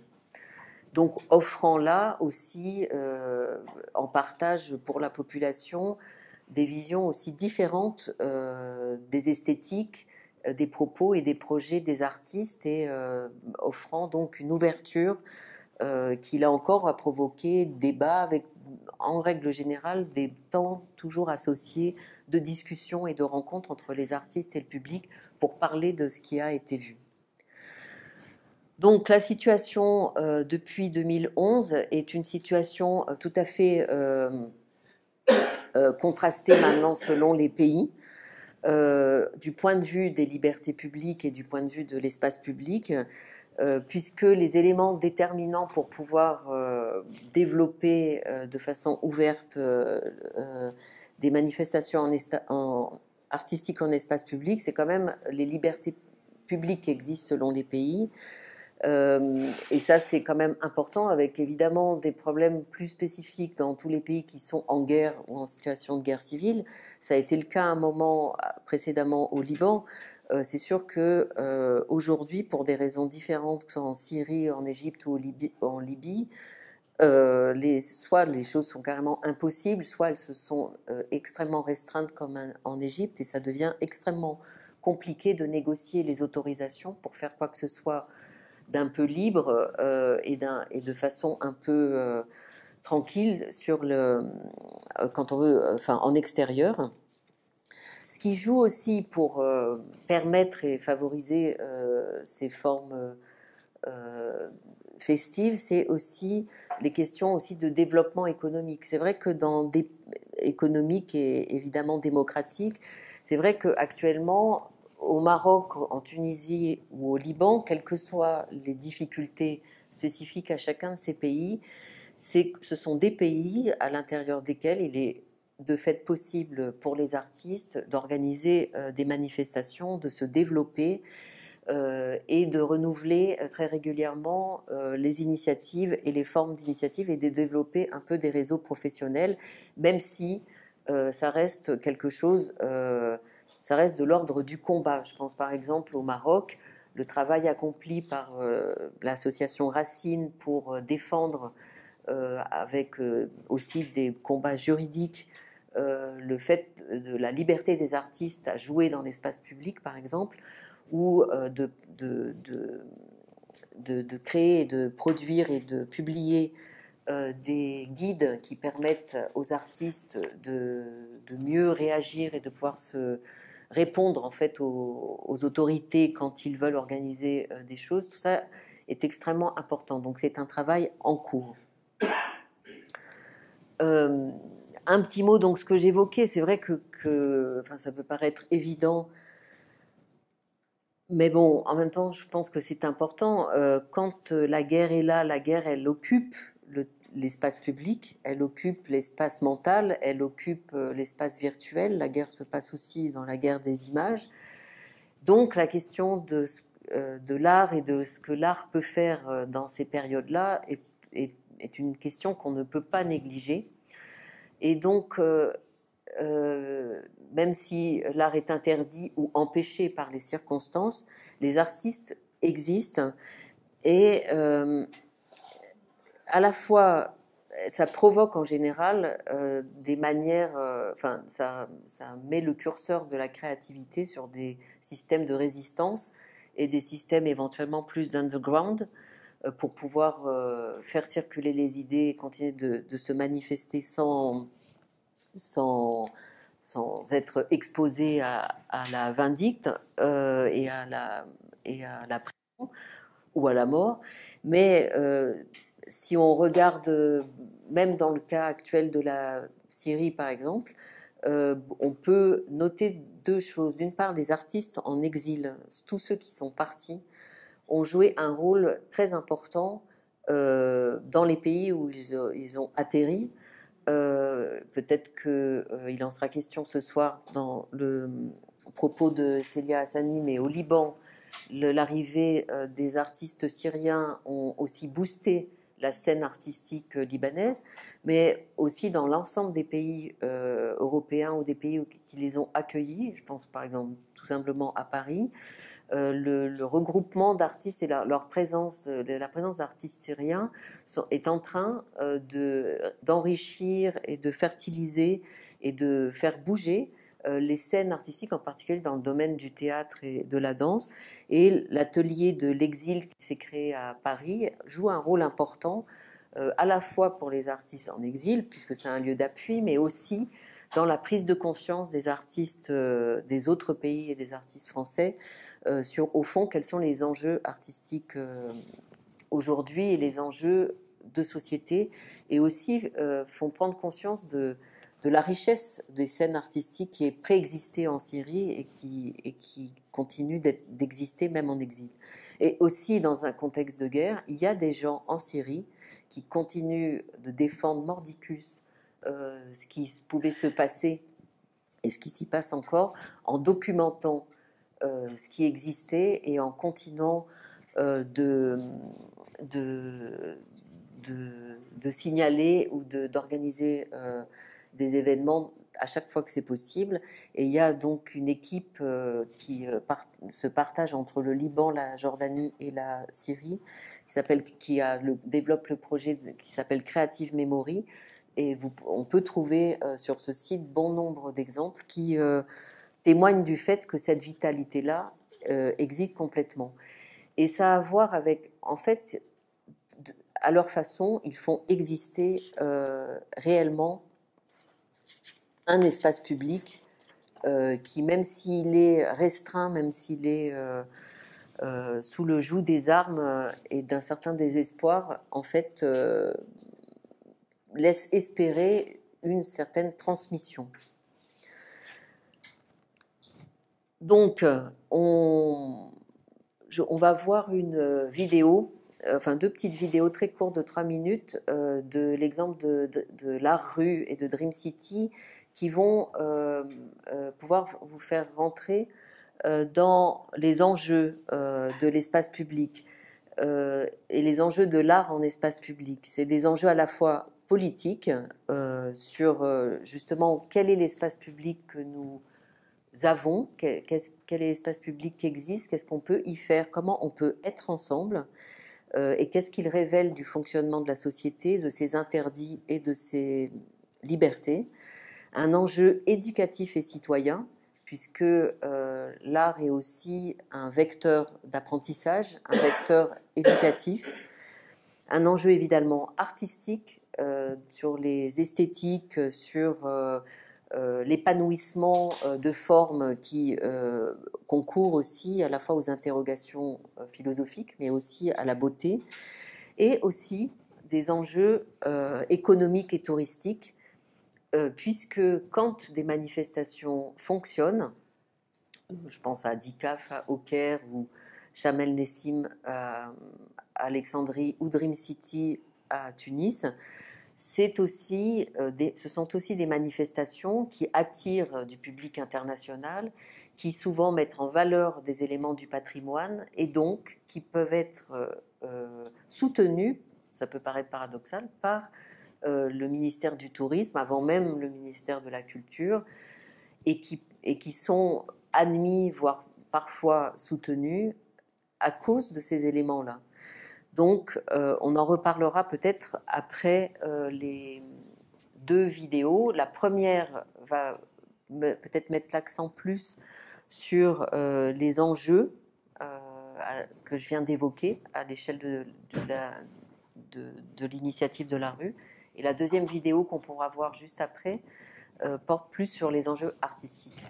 Donc offrant là aussi en partage pour la population des visions aussi différentes des esthétiques, des propos et des projets des artistes, et offrant donc une ouverture qui là encore a provoqué débat avec, en règle générale, des temps toujours associés de discussions et de rencontres entre les artistes et le public pour parler de ce qui a été vu. Donc la situation depuis 2011 est une situation tout à fait contrastée maintenant selon les pays. Du point de vue des libertés publiques et du point de vue de l'espace public, puisque les éléments déterminants pour pouvoir développer de façon ouverte des manifestations artistiques en espace public, c'est quand même les libertés publiques qui existent selon les pays. Et ça, c'est quand même important, avec évidemment des problèmes plus spécifiques dans tous les pays qui sont en guerre ou en situation de guerre civile. Ça a été le cas à un moment précédemment au Liban. C'est sûr que aujourd'hui, pour des raisons différentes, que ce soit en Syrie, en Égypte ou en Libye, soit les choses sont carrément impossibles, soit elles se sont extrêmement restreintes comme en Égypte, et ça devient extrêmement compliqué de négocier les autorisations pour faire quoi que ce soit d'un peu libre et de façon un peu tranquille quand on veut, en extérieur. Ce qui joue aussi pour permettre et favoriser ces formes festives, c'est aussi les questions aussi de développement économique. C'est vrai que économique et évidemment démocratique, c'est vrai qu'actuellement, au Maroc, en Tunisie ou au Liban, quelles que soient les difficultés spécifiques à chacun de ces pays, ce sont des pays à l'intérieur desquels il est de fait possible pour les artistes d'organiser des manifestations, de se développer et de renouveler très régulièrement les initiatives et les formes d'initiatives et de développer un peu des réseaux professionnels, même si ça reste quelque chose, ça reste de l'ordre du combat. Je pense par exemple au Maroc, le travail accompli par l'association Racine pour défendre avec aussi des combats juridiques le fait de la liberté des artistes à jouer dans l'espace public, par exemple, ou de créer, de produire et de publier des guides qui permettent aux artistes de mieux réagir et de pouvoir se répondre en fait aux autorités quand ils veulent organiser des choses. Tout ça est extrêmement important. Donc c'est un travail en cours. Un petit mot, donc ce que j'évoquais, c'est vrai que ça peut paraître évident, mais bon, en même temps, je pense que c'est important. Quand la guerre est là, la guerre, elle occupe l'espace public, elle occupe l'espace mental, elle occupe l'espace virtuel. La guerre se passe aussi dans la guerre des images. Donc la question de l'art et de ce que l'art peut faire dans ces périodes-là est une question qu'on ne peut pas négliger. Et donc, même si l'art est interdit ou empêché par les circonstances, les artistes existent et à la fois ça provoque en général des manières, ça met le curseur de la créativité sur des systèmes de résistance et des systèmes éventuellement plus d'underground pour pouvoir faire circuler les idées et continuer de se manifester sans être exposé à la vindicte et à la prison ou à la mort. Mais si on regarde, même dans le cas actuel de la Syrie par exemple, on peut noter deux choses. D'une part, les artistes en exil, tous ceux qui sont partis, ont joué un rôle très important dans les pays où ils ont atterri. Peut-être qu'il en sera question ce soir dans le propos de Célia Hassani, mais au Liban, l'arrivée des artistes syriens ont aussi boosté la scène artistique libanaise, mais aussi dans l'ensemble des pays européens ou des pays qui les ont accueillis. Je pense par exemple tout simplement à Paris. Le regroupement d'artistes et la présence d'artistes syriens est en train d'enrichir et de fertiliser et de faire bouger les scènes artistiques, en particulier dans le domaine du théâtre et de la danse. Et l'atelier de l'Exil qui s'est créé à Paris joue un rôle important à la fois pour les artistes en exil, puisque c'est un lieu d'appui, mais aussi dans la prise de conscience des artistes des autres pays et des artistes français sur, au fond, quels sont les enjeux artistiques aujourd'hui et les enjeux de société, et aussi font prendre conscience de la richesse des scènes artistiques qui est préexistée en Syrie et qui continue d'exister même en exil. Et aussi, dans un contexte de guerre, il y a des gens en Syrie qui continuent de défendre mordicus ce qui pouvait se passer et ce qui s'y passe encore, en documentant ce qui existait et en continuant de signaler ou d'organiser des événements à chaque fois que c'est possible. Et il y a donc une équipe qui se partage entre le Liban, la Jordanie et la Syrie, qui développe le projet qui s'appelle Creative Memory. Et on peut trouver sur ce site bon nombre d'exemples qui témoignent du fait que cette vitalité-là existe complètement. Et ça a à voir avec, en fait, à leur façon, ils font exister réellement un espace public qui, même s'il est restreint, même s'il est sous le joug des armes et d'un certain désespoir, en fait, laisse espérer une certaine transmission. Donc, on va voir une vidéo, enfin 2 petites vidéos très courtes de 3 minutes de l'exemple de l'art rue et de Dream City qui vont pouvoir vous faire rentrer dans les enjeux de l'espace public et les enjeux de l'art en espace public. C'est des enjeux à la fois politiques sur justement quel est l'espace public que nous avons, quel est l'espace public qui existe, qu'est-ce qu'on peut y faire, comment on peut être ensemble, et qu'est-ce qu'il révèle du fonctionnement de la société, de ses interdits et de ses libertés. Un enjeu éducatif et citoyen, puisque l'art est aussi un vecteur d'apprentissage, un vecteur éducatif. Un enjeu évidemment artistique, sur les esthétiques, sur l'épanouissement de formes qui concourent aussi à la fois aux interrogations philosophiques, mais aussi à la beauté, et aussi des enjeux économiques et touristiques, puisque quand des manifestations fonctionnent, je pense à Dicaf au Caire ou Chamel Nessim à Alexandrie ou Dream City à Tunis, ce sont aussi des manifestations qui attirent du public international, qui souvent mettent en valeur des éléments du patrimoine et donc qui peuvent être soutenus, ça peut paraître paradoxal, par le ministère du Tourisme, avant même le ministère de la Culture, et qui sont admis, voire parfois soutenus, à cause de ces éléments-là. Donc, on en reparlera peut-être après les 2 vidéos. La première va peut-être mettre l'accent plus sur les enjeux que je viens d'évoquer à l'échelle de l'initiative de la rue. Et la deuxième vidéo qu'on pourra voir juste après porte plus sur les enjeux artistiques.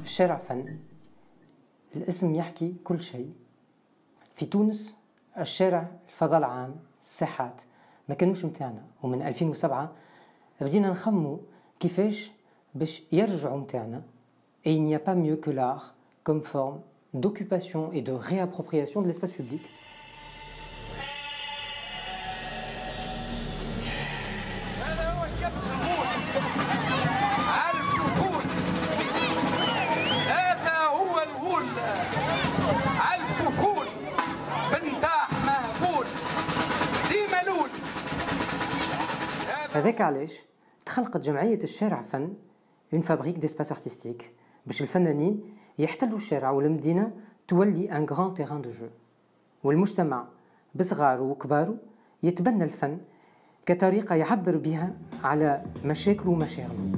شرفا الاسم يحكي كل شيء. في تونس الشارع، الفضاء العام، الساحات ما كانوش متاعنا، ومن 2007 بدينا نخمو كيفاش باش يرجعوا متاعنا. Et il n'y a pas mieux que l'art comme forme d'occupation et de réappropriation de l'espace public. هذاك علاش تخلقت جمعية الشارع فن une fabrique d'espace artistique باش الفنانين يحتلوا الشارع والمدينة تولي un grand terrain de jeu، والمجتمع بصغاره وكباره يتبنى الفن كطريقة يعبر بها على مشاكله ومشاغله.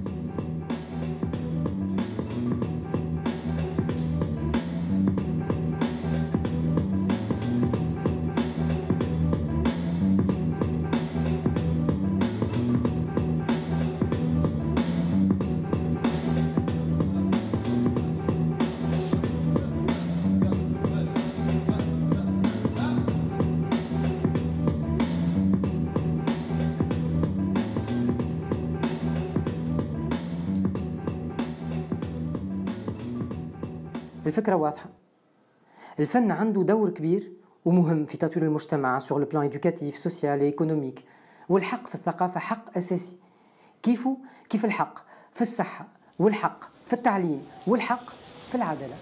الفكرة واضحة، الفن عنده دور كبير ومهم في تطوير المجتمع sur le plan éducatif, social et économique، والحق في الثقافة حق أساسي. كيف الحق في الصحة، والحق في التعليم، والحق في العدالة.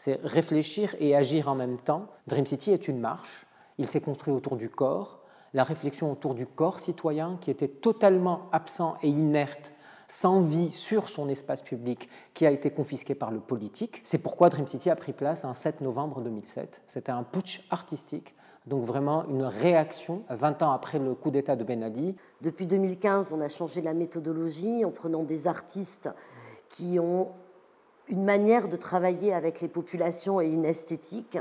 C'est réfléchir et agir en même temps. Dream City est une marche. Il s'est construit autour du corps. La réflexion autour du corps citoyen qui était totalement absent et inerte, sans vie sur son espace public, qui a été confisqué par le politique. C'est pourquoi Dream City a pris place un 7 novembre 2007. C'était un putsch artistique, donc vraiment une réaction 20 ans après le coup d'État de Ben Ali. Depuis 2015, on a changé la méthodologie en prenant des artistes qui ont une manière de travailler avec les populations et une esthétique,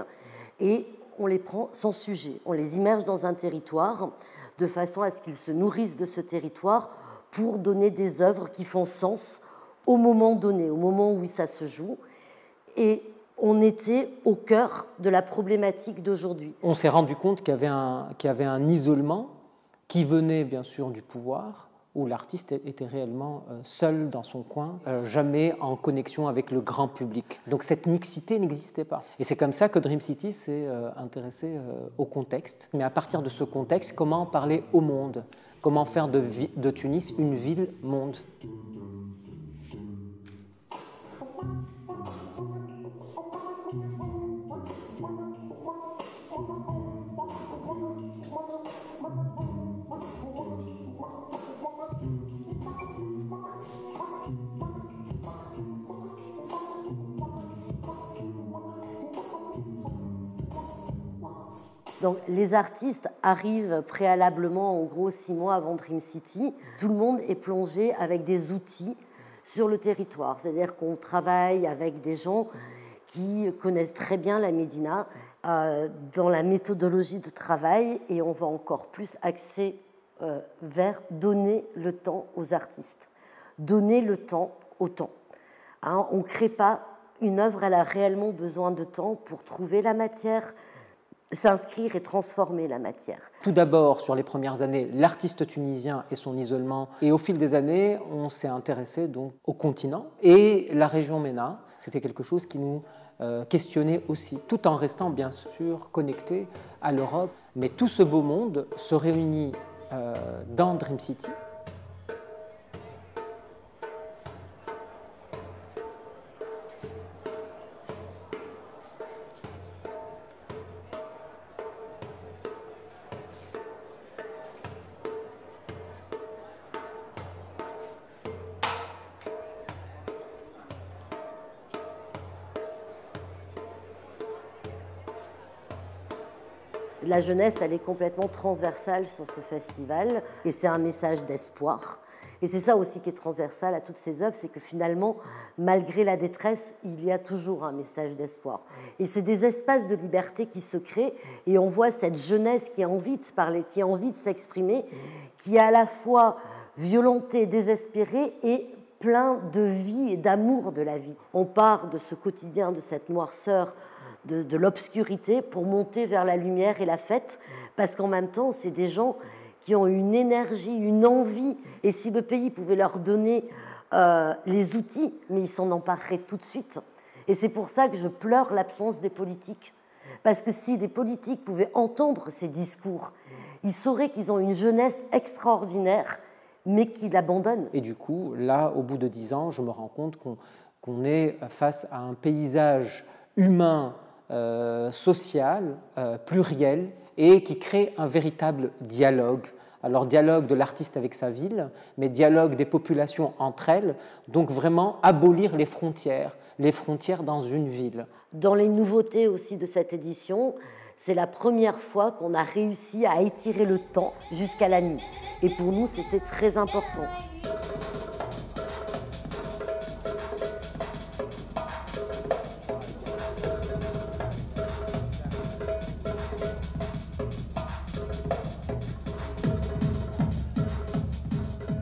et on les prend sans sujet. On les immerge dans un territoire de façon à ce qu'ils se nourrissent de ce territoire pour donner des œuvres qui font sens au moment donné, au moment où ça se joue. Et on était au cœur de la problématique d'aujourd'hui. On s'est rendu compte qu'il y avait un isolement qui venait bien sûr du pouvoir, où l'artiste était réellement seul dans son coin, jamais en connexion avec le grand public. Donc cette mixité n'existait pas. Et c'est comme ça que Dream City s'est intéressé au contexte. Mais à partir de ce contexte, comment parler au monde? Comment faire de Tunis une ville-monde? Donc les artistes arrivent préalablement, en gros 6 mois avant Dream City. Tout le monde est plongé avec des outils sur le territoire. C'est-à-dire qu'on travaille avec des gens qui connaissent très bien la Médina dans la méthodologie de travail, et on va encore plus axer vers donner le temps aux artistes. Donner le temps au temps. Hein, on ne crée pas une œuvre, elle a réellement besoin de temps pour trouver la matière, s'inscrire et transformer la matière. Tout d'abord, sur les premières années, l'artiste tunisien et son isolement. Et au fil des années, on s'est intéressé donc au continent. Et la région MENA, c'était quelque chose qui nous questionnait aussi, tout en restant bien sûr connecté à l'Europe. Mais tout ce beau monde se réunit dans Dream City. La jeunesse, elle est complètement transversale sur ce festival, et c'est un message d'espoir. Et c'est ça aussi qui est transversal à toutes ces œuvres, c'est que finalement, malgré la détresse, il y a toujours un message d'espoir. Et c'est des espaces de liberté qui se créent, et on voit cette jeunesse qui a envie de parler, qui a envie de s'exprimer, qui est à la fois violentée, désespérée et plein de vie et d'amour de la vie. On part de ce quotidien, de cette noirceur, de l'obscurité pour monter vers la lumière et la fête, parce qu'en même temps, c'est des gens qui ont une énergie, une envie, et si le pays pouvait leur donner les outils, mais ils s'en empareraient tout de suite. Et c'est pour ça que je pleure l'absence des politiques, parce que si les politiques pouvaient entendre ces discours, ils sauraient qu'ils ont une jeunesse extraordinaire, mais qui l'abandonnent. Et du coup, là, au bout de 10 ans, je me rends compte qu'on est face à un paysage humain, social, pluriel, et qui crée un véritable dialogue. Alors dialogue de l'artiste avec sa ville, mais dialogue des populations entre elles, donc vraiment abolir les frontières dans une ville. Dans les nouveautés aussi de cette édition, c'est la première fois qu'on a réussi à étirer le temps jusqu'à la nuit. Et pour nous, c'était très important.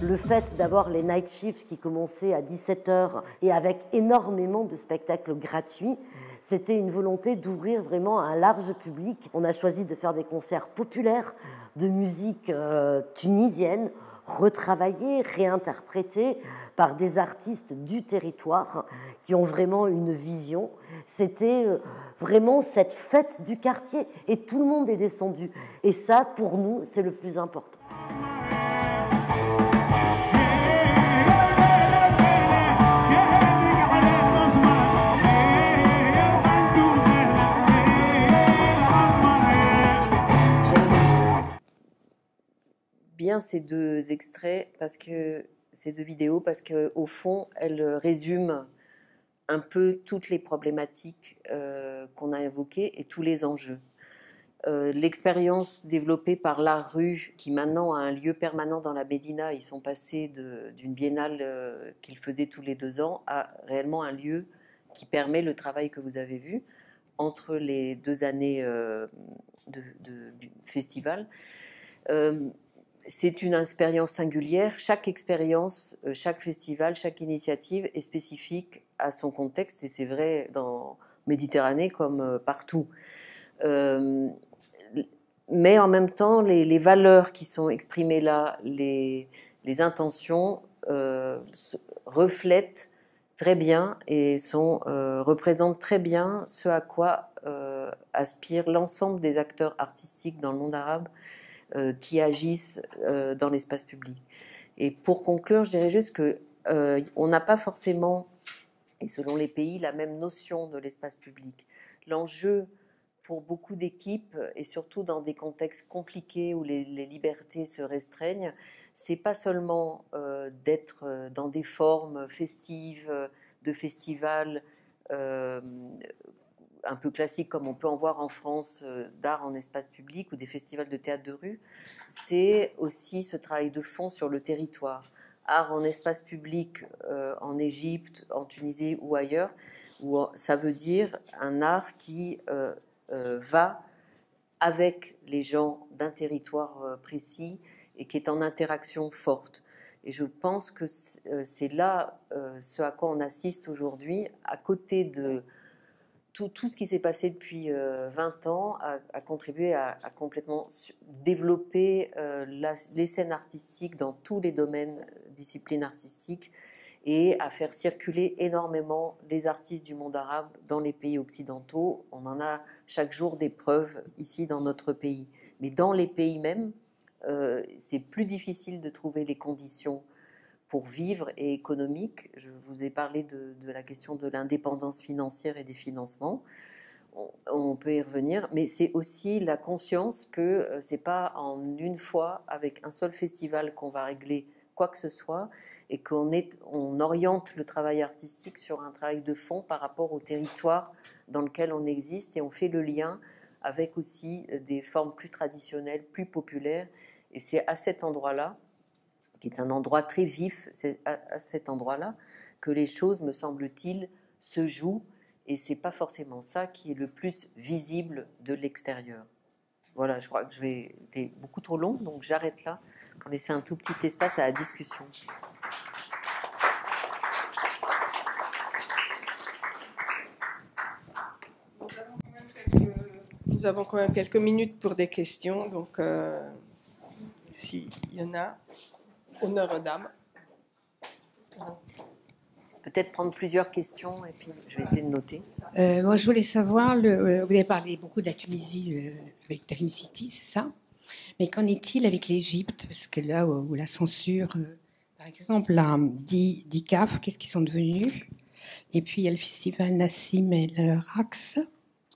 Le fait d'avoir les night shifts qui commençaient à 17h et avec énormément de spectacles gratuits, c'était une volonté d'ouvrir vraiment à un large public. On a choisi de faire des concerts populaires de musique tunisienne, retravaillés, réinterprétés par des artistes du territoire qui ont vraiment une vision. C'était vraiment cette fête du quartier et tout le monde est descendu. Et ça, pour nous, c'est le plus important. Bien ces deux extraits, ces deux vidéos, parce qu'au fond, elles résument un peu toutes les problématiques qu'on a évoquées et tous les enjeux. L'expérience développée par l'Art Rue, qui maintenant a un lieu permanent dans la Médina, ils sont passés d'une biennale qu'ils faisaient tous les 2 ans à réellement un lieu qui permet le travail que vous avez vu entre les 2 années du festival. C'est une expérience singulière. Chaque expérience, chaque festival, chaque initiative est spécifique à son contexte, et c'est vrai dans Méditerranée comme partout. Mais en même temps, les valeurs qui sont exprimées là, les intentions reflètent très bien et représentent très bien ce à quoi aspire l'ensemble des acteurs artistiques dans le monde arabe qui agissent dans l'espace public. Et pour conclure, je dirais juste qu'on n'a pas forcément, et selon les pays, la même notion de l'espace public. L'enjeu pour beaucoup d'équipes, et surtout dans des contextes compliqués où les libertés se restreignent, c'est pas seulement d'être dans des formes festives, de festivals, un peu classiques comme on peut en voir en France, d'art en espace public ou des festivals de théâtre de rue, c'est aussi ce travail de fond sur le territoire. Art en espace public en Égypte, en Tunisie ou ailleurs, où ça veut dire un art qui va avec les gens d'un territoire précis et qui est en interaction forte. Et je pense que c'est là ce à quoi on assiste aujourd'hui, à côté de tout ce qui s'est passé depuis 20 ans, a contribué à complètement développer les scènes artistiques dans tous les domaines, disciplines artistiques, et à faire circuler énormément les artistes du monde arabe dans les pays occidentaux. On en a chaque jour des preuves ici dans notre pays. Mais dans les pays même, c'est plus difficile de trouver les conditions pour vivre et économique. Je vous ai parlé de la question de l'indépendance financière et des financements. On peut y revenir, mais c'est aussi la conscience que c'est pas en une fois, avec un seul festival, qu'on va régler quoi que ce soit, et on oriente le travail artistique sur un travail de fond par rapport au territoire dans lequel on existe, et on fait le lien avec aussi des formes plus traditionnelles, plus populaires. Et c'est à cet endroit-là, qui est un endroit très vif, c'est à cet endroit-là que les choses, me semble-t-il, se jouent, et c'est pas forcément ça qui est le plus visible de l'extérieur. Voilà, je crois que été beaucoup trop long, donc j'arrête là pour laisser un tout petit espace à la discussion. Nous avons quand même quelques minutes pour des questions, donc s'il y en a, honneur aux dames. Peut-être prendre plusieurs questions et puis je vais essayer de noter. Moi, je voulais savoir, vous avez parlé beaucoup de la Tunisie avec Dream City, c'est ça? Mais qu'en est-il avec l'Égypte? Parce que là où la censure, par exemple, la DICAF, qu'est-ce qu'ils sont devenus? Et puis il y a le festival Nassim El Raqs,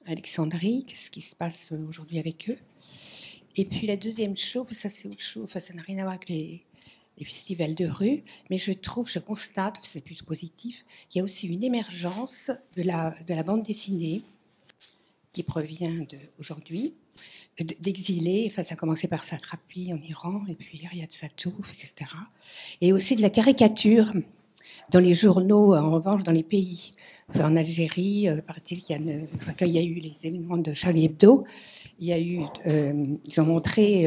Alexandrie, qu'est-ce qui se passe aujourd'hui avec eux? Et puis la deuxième chose, ça c'est autre chose, enfin, ça n'a rien à voir avec les festivals de rue, mais je constate, c'est plutôt positif, qu'il y a aussi une émergence de la bande dessinée qui provient aujourd'hui, d'exilés, enfin ça a commencé par Satrapi en Iran, et puis Riyad Satouf, etc. Et aussi de la caricature dans les journaux, en revanche, dans les pays. Enfin, en Algérie, paraît-il quand il y a eu les événements de Charlie Hebdo, ils ont montré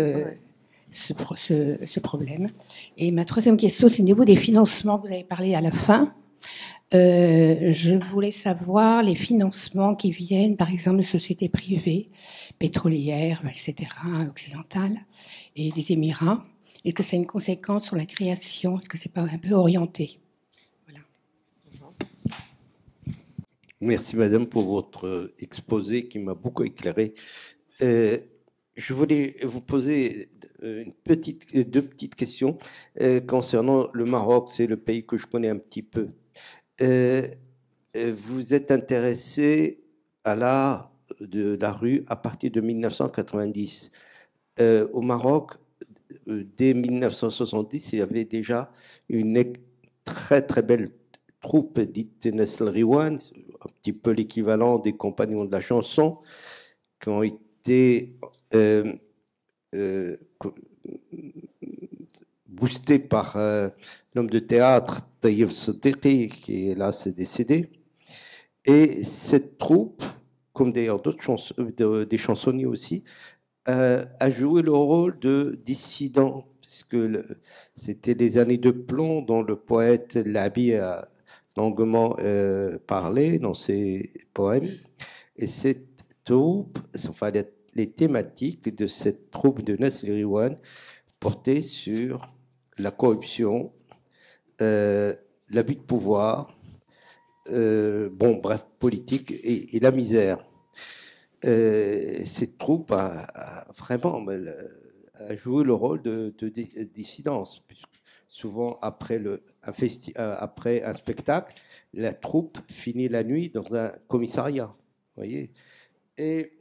ce problème. Et ma troisième question, c'est au niveau des financements. Vous avez parlé à la fin. Je voulais savoir les financements qui viennent, par exemple, de sociétés privées, pétrolières, etc., occidentales, et des Émirats. Est-ce que ça a une conséquence sur la création? Est-ce que c'est pas un peu orienté? Voilà. Merci, madame, pour votre exposé qui m'a beaucoup éclairé. Je voulais vous poser deux petites questions concernant le Maroc. C'est le pays que je connais un petit peu. Vous êtes intéressé à l'art de la rue à partir de 1990. Au Maroc, dès 1970, il y avait déjà une très très belle troupe dite Nesl Riwan, un petit peu l'équivalent des Compagnons de la chanson, qui ont été boostés par l'homme de théâtre Taïeb Soteki, qui est là, s'est décédé. Et cette troupe, comme d'ailleurs des chansonniers aussi, a joué le rôle de dissident, puisque c'était des années de plomb dont le poète Labi a longuement parlé dans ses poèmes. Et cette troupe, enfin les thématiques de cette troupe de Nesl Riwan portaient sur la corruption, l'abus de pouvoir, politique et la misère. Cette troupe a vraiment joué le rôle de dissidence. Souvent, après un spectacle, la troupe finit la nuit dans un commissariat. Voyez. Et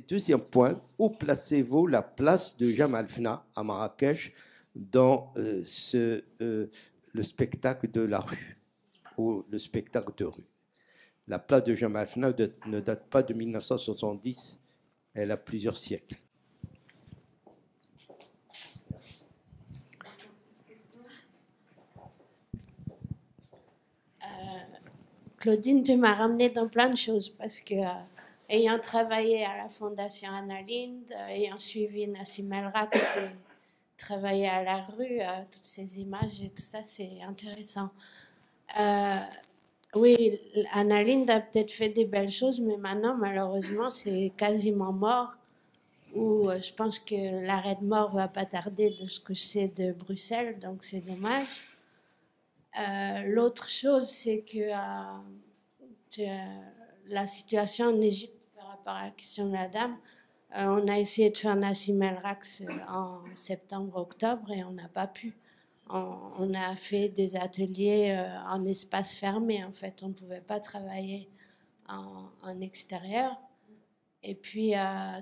deuxième point, où placez-vous la place de Jamal Fna à Marrakech dans le spectacle de la rue ou le spectacle de rue? La place de Jean Maffna ne date pas de 1970, elle a plusieurs siècles. Claudine, tu m'as ramené dans plein de choses parce que, ayant travaillé à la Fondation Anna Lindh, ayant suivi Nassim El Rak, travaillé à la rue, toutes ces images et tout ça, c'est intéressant. Oui, Anna Lindh a peut-être fait des belles choses, mais maintenant, malheureusement, c'est quasiment mort. Ou je pense que l'arrêt de mort va pas tarder de ce que je sais de Bruxelles, donc c'est dommage. L'autre chose, c'est que la situation en Égypte par rapport à la question de la dame, on a essayé de faire Nassim El Rak en septembre-octobre et on n'a pas pu. On a fait des ateliers en espace fermé, en fait. On ne pouvait pas travailler en extérieur. Et puis,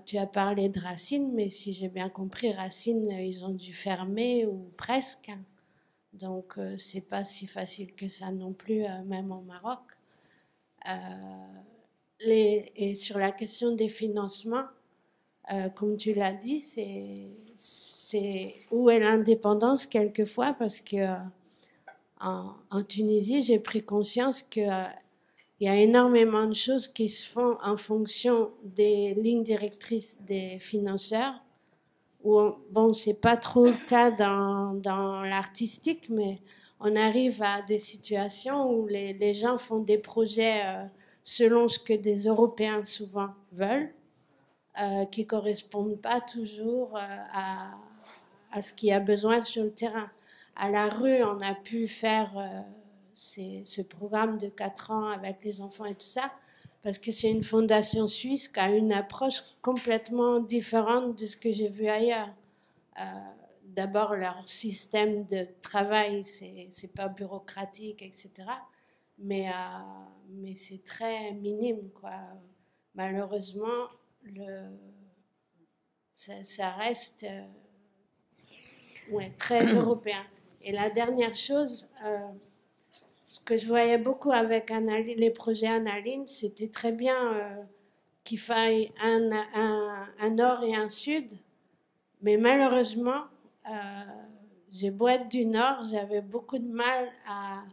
tu as parlé de Racine, mais si j'ai bien compris, Racine, ils ont dû fermer ou presque. Donc, c'est pas si facile que ça non plus, même au Maroc. Et sur la question des financements, comme tu l'as dit, c'est où est l'indépendance quelquefois, parce que en Tunisie, j'ai pris conscience que il y a énormément de choses qui se font en fonction des lignes directrices des financeurs. Bon, c'est pas trop le cas dans l'artistique, mais on arrive à des situations où les gens font des projets selon ce que des Européens souvent veulent, qui correspondent pas toujours à ce qu'il y a besoin sur le terrain. À la rue, on a pu faire ce programme de 4 ans avec les enfants et tout ça, parce que c'est une fondation suisse qui a une approche complètement différente de ce que j'ai vu ailleurs. D'abord, leur système de travail, c'est pas bureaucratique, etc. Mais c'est très minime, quoi. Malheureusement, ça reste très européen. Et la dernière chose, ce que je voyais beaucoup avec les projets Anna Lindh, c'était très bien qu'il faille un nord et un sud, mais malheureusement, j'ai beau être du nord, j'avais beaucoup de mal à...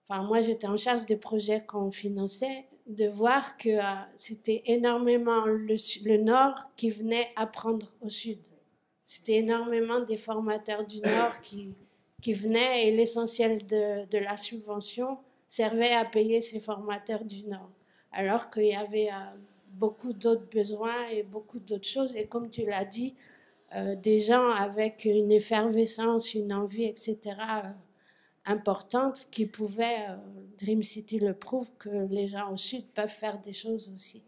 Enfin, moi, j'étais en charge des projets qu'on finançait, de voir que c'était énormément le nord qui venait apprendre au sud. C'était énormément des formateurs du nord qui venaient, et l'essentiel de la subvention servait à payer ces formateurs du nord. Alors qu'il y avait beaucoup d'autres besoins et beaucoup d'autres choses. Et comme tu l'as dit, des gens avec une effervescence, une envie, etc., importante, qui pouvaient, Dream City le prouve, que les gens au sud peuvent faire des choses aussi.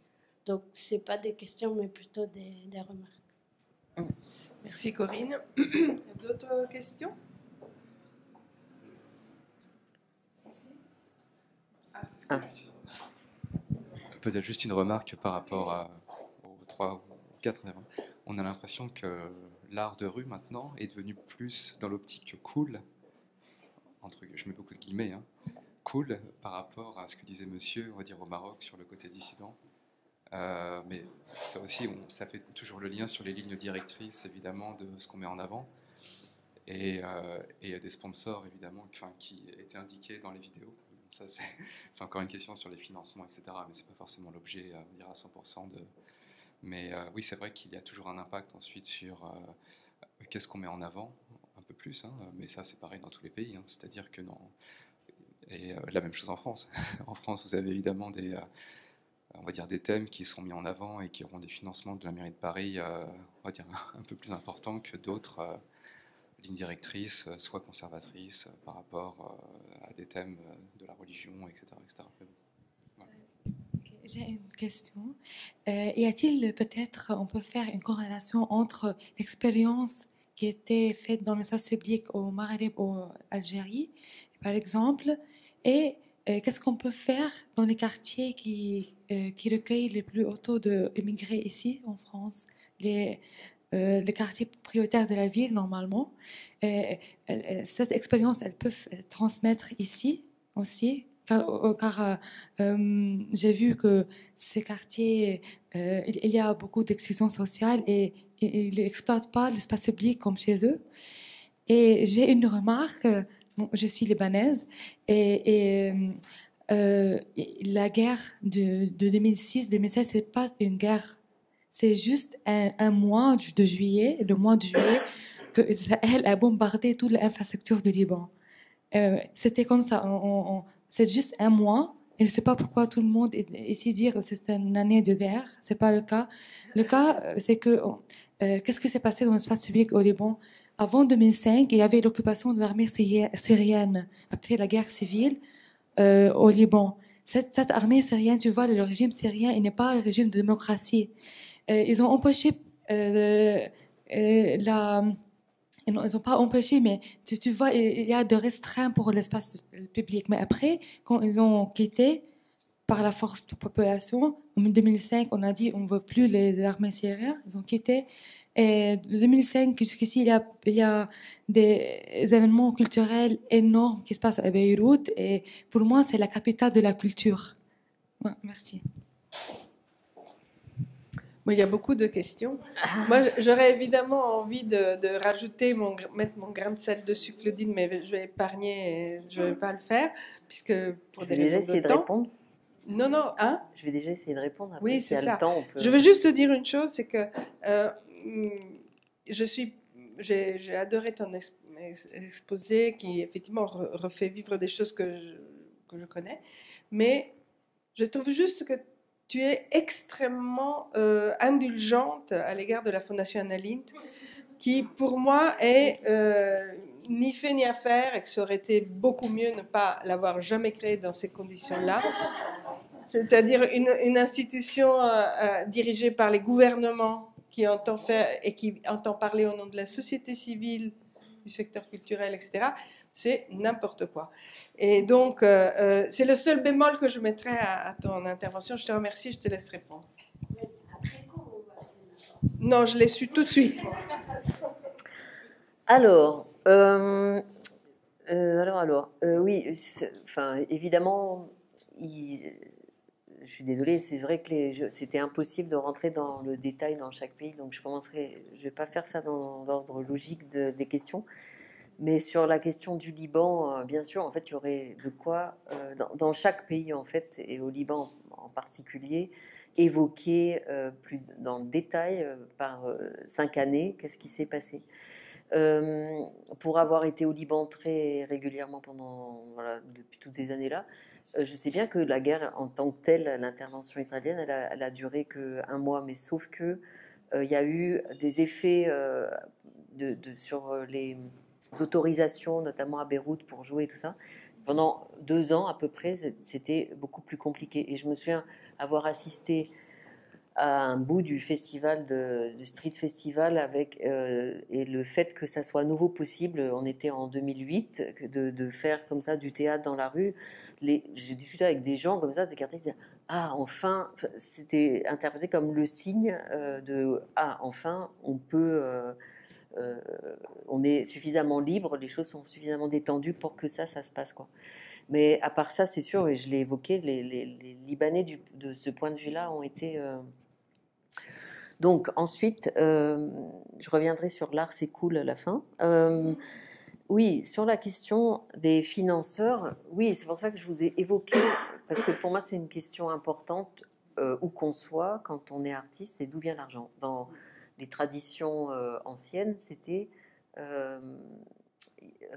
Donc, ce n'est pas des questions, mais plutôt des remarques. Merci Corinne. Il y a d'autres questions? Peut-être juste une remarque par rapport aux 3 ou 4. On a l'impression que l'art de rue maintenant est devenu plus dans l'optique cool, je mets beaucoup de guillemets, hein, cool par rapport à ce que disait monsieur, on va dire au Maroc, sur le côté dissident. Mais ça aussi, ça fait toujours le lien sur les lignes directrices, évidemment, de ce qu'on met en avant. Et il y a des sponsors, évidemment, qui étaient indiqués dans les vidéos. Ça, c'est encore une question sur les financements, etc. Mais ce n'est pas forcément l'objet, on dira, à 100% de... Mais oui, c'est vrai qu'il y a toujours un impact ensuite sur qu'est-ce qu'on met en avant, un peu plus. Hein, mais ça, c'est pareil dans tous les pays. Hein, c'est-à-dire que non... Et la même chose en France. En France, vous avez évidemment on va dire des thèmes qui seront mis en avant et qui auront des financements de la mairie de Paris, on va dire un peu plus importants que d'autres lignes directrices, soit conservatrices, par rapport à des thèmes de la religion, etc. etc. Voilà. Okay, j'ai une question. Y a-t-il peut-être, on peut faire une corrélation entre l'expérience qui était faite dans l'espace public au Maghreb ou en Algérie, par exemple, et qu'est-ce qu'on peut faire dans les quartiers qui recueillent les plus hauts taux d'immigrés ici en France, les quartiers prioritaires de la ville normalement. Cette expérience, elle peut transmettre ici aussi car j'ai vu que ces quartiers, il y a beaucoup d'exclusion sociale et ils n'exploitent pas l'espace public comme chez eux. Et j'ai une remarque, je suis libanaise, et la guerre de 2006-2007, c'est pas une guerre, c'est juste un mois de juillet, le mois de juillet, que Israël a bombardé toute l'infrastructure du Liban. C'était comme ça, c'est juste un mois, et je ne sais pas pourquoi tout le monde ici dit que c'est une année de guerre, c'est pas le cas. Le cas, c'est que, qu'est-ce qui s'est passé dans l'espace public au Liban? Avant 2005, il y avait l'occupation de l'armée syrienne après la guerre civile au Liban. Cette armée syrienne, tu vois, le régime syrien, il n'est pas le régime de démocratie. Ils ont empêché ils n'ont pas empêché, mais tu vois, il y a des restreints pour l'espace public. Mais après, quand ils ont quitté par la force de la population, en 2005, on a dit on ne veut plus les armées syriennes, ils ont quitté. Et de 2005 jusqu'ici, il y a des événements culturels énormes qui se passent à Beyrouth. Et pour moi, c'est la capitale de la culture. Ouais, merci. Bon, il y a beaucoup de questions. Moi, j'aurais évidemment envie de rajouter, mettre mon grain de sel dessus, Claudine, mais je vais épargner, je ne vais pas le faire, puisque pour des raisons de temps. Je vais déjà essayer de répondre. Non, hein? Je vais déjà essayer de répondre. Après, oui, c'est ça. Le temps, on peut... Je veux juste te dire une chose, c'est que j'ai adoré ton exposé qui, effectivement, refait vivre des choses que je connais, mais je trouve juste que tu es extrêmement indulgente à l'égard de la Fondation Annalint, qui pour moi est ni fait ni à faire, et que ça aurait été beaucoup mieux ne pas l'avoir jamais créée dans ces conditions-là. C'est-à-dire une institution dirigée par les gouvernements qui entend faire et qui entend parler au nom de la société civile, du secteur culturel, etc. C'est n'importe quoi. Et donc, c'est le seul bémol que je mettrais à ton intervention. Je te remercie, je te laisse répondre. Non, je l'ai su tout de suite. Alors, oui, enfin, évidemment, je suis désolée, c'est vrai que c'était impossible de rentrer dans le détail dans chaque pays, donc je ne vais pas faire ça dans l'ordre logique des questions. Mais sur la question du Liban, bien sûr, en fait, il y aurait de quoi, dans chaque pays, en fait, et au Liban en particulier, évoquer plus dans le détail, par 5 années, qu'est-ce qui s'est passé. Pour avoir été au Liban très régulièrement depuis toutes ces années-là, je sais bien que la guerre en tant que telle, l'intervention israélienne, elle a duré que 1 mois, mais sauf que il y a eu des effets sur les autorisations, notamment à Beyrouth pour jouer et tout ça. Pendant 2 ans à peu près, c'était beaucoup plus compliqué. Et je me souviens avoir assisté à un bout du festival, du Street Festival, et le fait que ça soit à nouveau possible, on était en 2008, de faire comme ça du théâtre dans la rue. J'ai discuté avec des gens comme ça, des quartiers qui disaient « Ah, enfin !» C'était interprété comme le signe de « Ah, enfin, on peut... on est suffisamment libre, les choses sont suffisamment détendues pour que ça se passe, quoi. » Mais à part ça, c'est sûr, et je l'ai évoqué, les Libanais de ce point de vue-là ont été... Donc ensuite, je reviendrai sur l'art, c'est cool à la fin. Oui, sur la question des financeurs, oui, c'est pour ça que je vous ai évoqué, parce que pour moi c'est une question importante, où qu'on soit, quand on est artiste, c'est d'où vient l'argent. Dans les traditions anciennes, c'était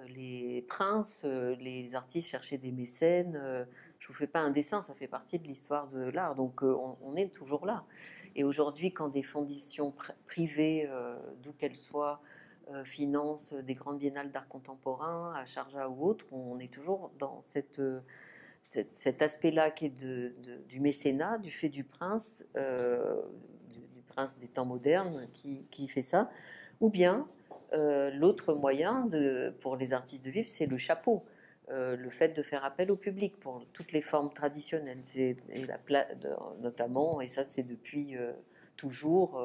les princes, les artistes cherchaient des mécènes. Je vous fais pas un dessin, ça fait partie de l'histoire de l'art, donc on est toujours là. Et aujourd'hui, quand des fondations privées, d'où qu'elles soient, financent des grandes biennales d'art contemporain à Sharjah ou autres, on est toujours dans cet aspect-là qui est du mécénat, du fait du prince des temps modernes qui fait ça. Ou bien, l'autre moyen pour les artistes de vivre, c'est le chapeau. Le fait de faire appel au public pour toutes les formes traditionnelles, notamment, et ça c'est depuis toujours,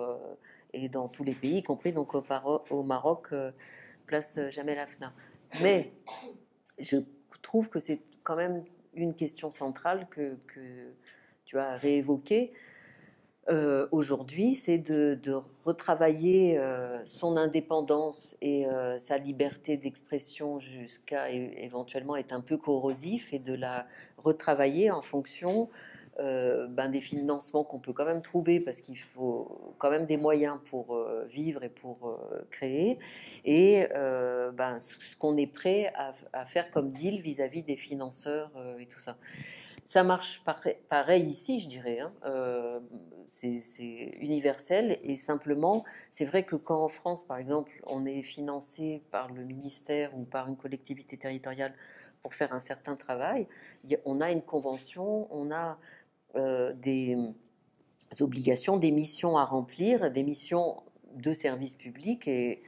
et dans tous les pays, y compris donc au Maroc, place Jamel Hafna. Mais je trouve que c'est quand même une question centrale que tu as réévoquée. Aujourd'hui, c'est de retravailler son indépendance et sa liberté d'expression jusqu'à éventuellement être un peu corrosif, et de la retravailler en fonction des financements qu'on peut quand même trouver, parce qu'il faut quand même des moyens pour vivre et pour créer, et ce qu'on est prêt à faire comme deal vis-à-vis des financeurs et tout ça. Ça marche pareil ici, je dirais. Hein. C'est universel, et simplement, c'est vrai que quand en France, par exemple, on est financé par le ministère ou par une collectivité territoriale pour faire un certain travail, on a une convention, on a des obligations, des missions à remplir, des missions de service public, et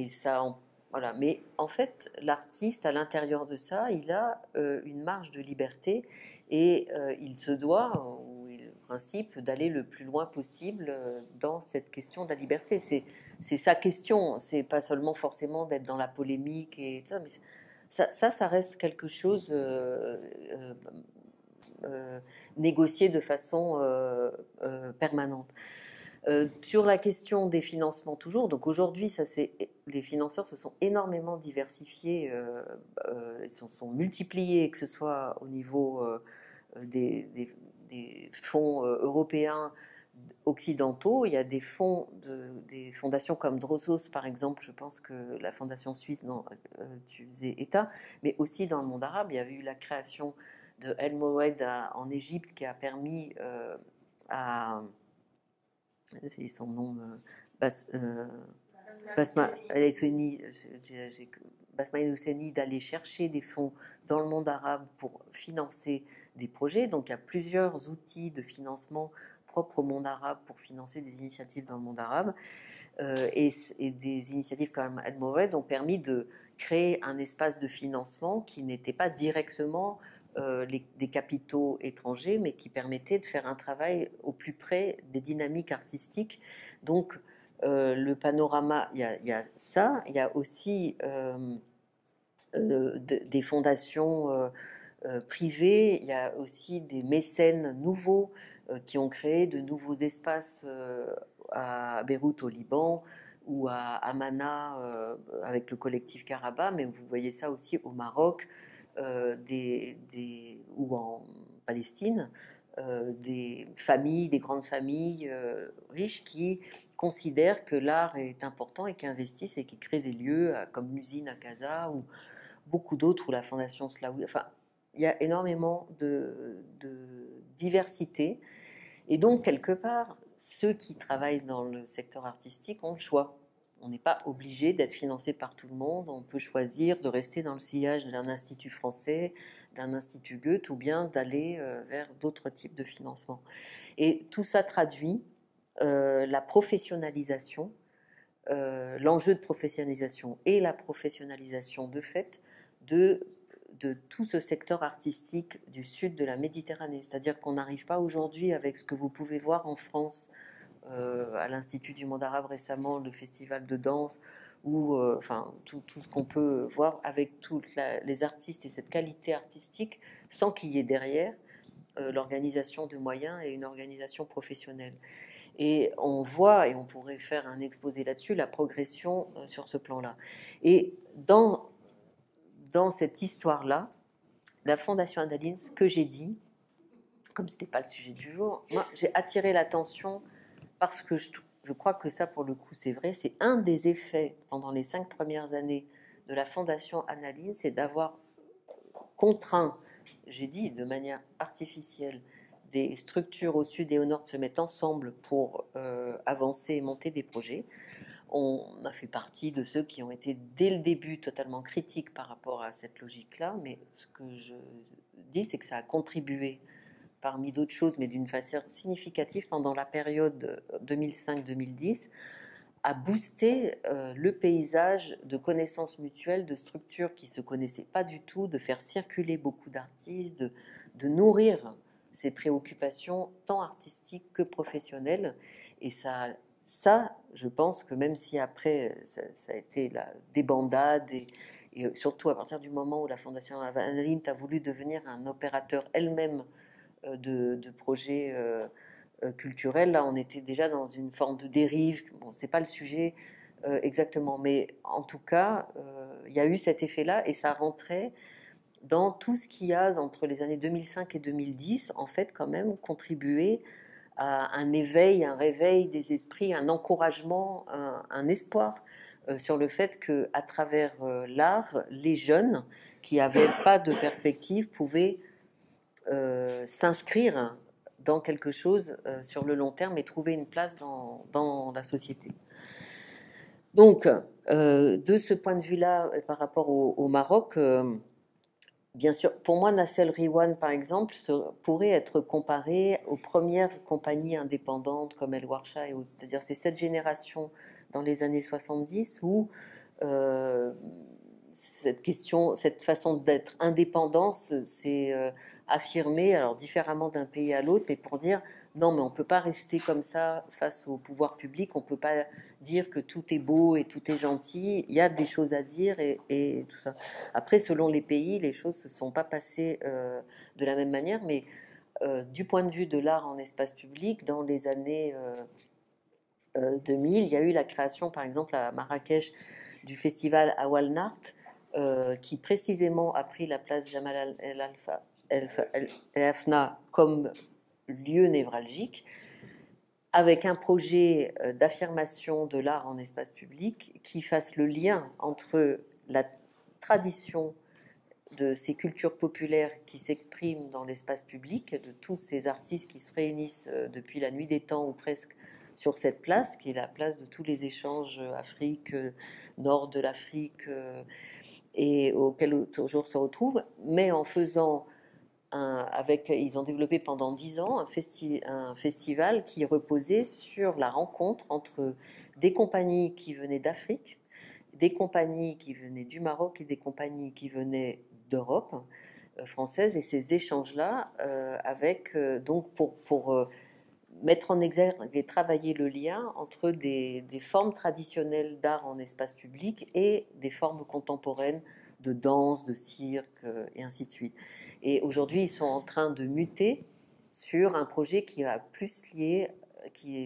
ça, voilà. Mais en fait, l'artiste, à l'intérieur de ça, il a une marge de liberté, et il se doit, ou le principe, d'aller le plus loin possible dans cette question de la liberté. C'est sa question, c'est pas seulement forcément d'être dans la polémique et tout ça, mais ça reste quelque chose négocié de façon permanente. Sur la question des financements toujours, donc aujourd'hui, les financeurs se sont énormément diversifiés, ils se sont multipliés, que ce soit au niveau des fonds européens occidentaux. Il y a des fonds, des fondations comme Drossos, par exemple. Je pense que la fondation suisse dont tu faisais état, mais aussi dans le monde arabe, il y avait eu la création de El Moed en Égypte, qui a permis à... C'est son nom... Basma El-Husseini d'aller chercher des fonds dans le monde arabe pour financer des projets. Donc il y a plusieurs outils de financement propres au monde arabe pour financer des initiatives dans le monde arabe. Et des initiatives comme Admored ont permis de créer un espace de financement qui n'était pas directement des capitaux étrangers, mais qui permettait de faire un travail au plus près des dynamiques artistiques. Donc le panorama, il y a ça, il y a aussi des fondations privées, il y a aussi des mécènes nouveaux qui ont créé de nouveaux espaces à Beyrouth au Liban, ou à Amana avec le collectif Karaba, mais vous voyez ça aussi au Maroc ou en Palestine. Des familles, des grandes familles riches qui considèrent que l'art est important et qui investissent et qui créent des lieux comme l'usine à Gaza ou beaucoup d'autres, ou la Fondation Slaoui. Enfin, il y a énormément de diversité, et donc quelque part, ceux qui travaillent dans le secteur artistique ont le choix. On n'est pas obligé d'être financé par tout le monde. On peut choisir de rester dans le sillage d'un institut français, d'un institut Goethe, ou bien d'aller vers d'autres types de financement. Et tout ça traduit la professionnalisation, l'enjeu de professionnalisation et la professionnalisation de fait de tout ce secteur artistique du sud de la Méditerranée. C'est-à-dire qu'on n'arrive pas aujourd'hui avec ce que vous pouvez voir en France, à l'Institut du monde arabe récemment, le festival de danse, ou enfin tout ce qu'on peut voir avec tous les artistes et cette qualité artistique, sans qu'il y ait derrière l'organisation de moyens et une organisation professionnelle. Et on voit, et on pourrait faire un exposé là-dessus, la progression sur ce plan-là. Et dans cette histoire-là, la Fondation Andaline, ce que j'ai dit, comme ce n'était pas le sujet du jour, moi j'ai attiré l'attention parce que je crois que ça, pour le coup, c'est vrai. C'est un des effets pendant les 5 premières années de la Fondation Annaline, c'est d'avoir contraint, j'ai dit de manière artificielle, des structures au sud et au nord de se mettre ensemble pour avancer et monter des projets. On a fait partie de ceux qui ont été dès le début totalement critiques par rapport à cette logique-là, mais ce que je dis, c'est que ça a contribué, parmi d'autres choses, mais d'une façon significative pendant la période 2005-2010, à booster le paysage de connaissances mutuelles, de structures qui ne se connaissaient pas du tout, de faire circuler beaucoup d'artistes, de nourrir ces préoccupations tant artistiques que professionnelles. Et ça, je pense que même si après ça a été la débandade et surtout à partir du moment où la Fondation Annalint a voulu devenir un opérateur elle-même de projets culturels, là on était déjà dans une forme de dérive. Bon, c'est pas le sujet exactement, mais en tout cas, il y a eu cet effet-là et ça rentrait dans tout ce qu'il y a entre les années 2005 et 2010, en fait, quand même, contribué à un éveil, un réveil des esprits, un encouragement, un espoir sur le fait qu'à travers l'art, les jeunes qui n'avaient pas de perspective pouvaient s'inscrire dans quelque chose sur le long terme et trouver une place dans la société. Donc, de ce point de vue-là, par rapport au Maroc, bien sûr, pour moi, Nassel Riwan, par exemple, pourrait être comparé aux premières compagnies indépendantes comme El Warsha et autres. C'est-à-dire, c'est cette génération dans les années 70 où cette façon d'être indépendant s'est affirmée, alors différemment d'un pays à l'autre, mais pour dire non, mais on ne peut pas rester comme ça face au pouvoir public, on ne peut pas dire que tout est beau et tout est gentil, il y a des choses à dire et tout ça. Après, selon les pays, les choses ne se sont pas passées de la même manière, mais du point de vue de l'art en espace public, dans les années 2000, il y a eu la création, par exemple, à Marrakech, du festival Awal Nart, qui précisément a pris la place Jamal El-Afna comme lieu névralgique, avec un projet d'affirmation de l'art en espace public qui fasse le lien entre la tradition de ces cultures populaires qui s'expriment dans l'espace public, de tous ces artistes qui se réunissent depuis la nuit des temps ou presque sur cette place, qui est la place de tous les échanges Afrique, nord de l'Afrique, et auxquels toujours se retrouvent, mais en faisant ils ont développé pendant 10 ans un festival qui reposait sur la rencontre entre des compagnies qui venaient d'Afrique, des compagnies qui venaient du Maroc et des compagnies qui venaient d'Europe française, et ces échanges-là donc pour mettre en exergue et travailler le lien entre des formes traditionnelles d'art en espace public et des formes contemporaines de danse, de cirque et ainsi de suite. Et aujourd'hui, ils sont en train de muter sur un projet qui est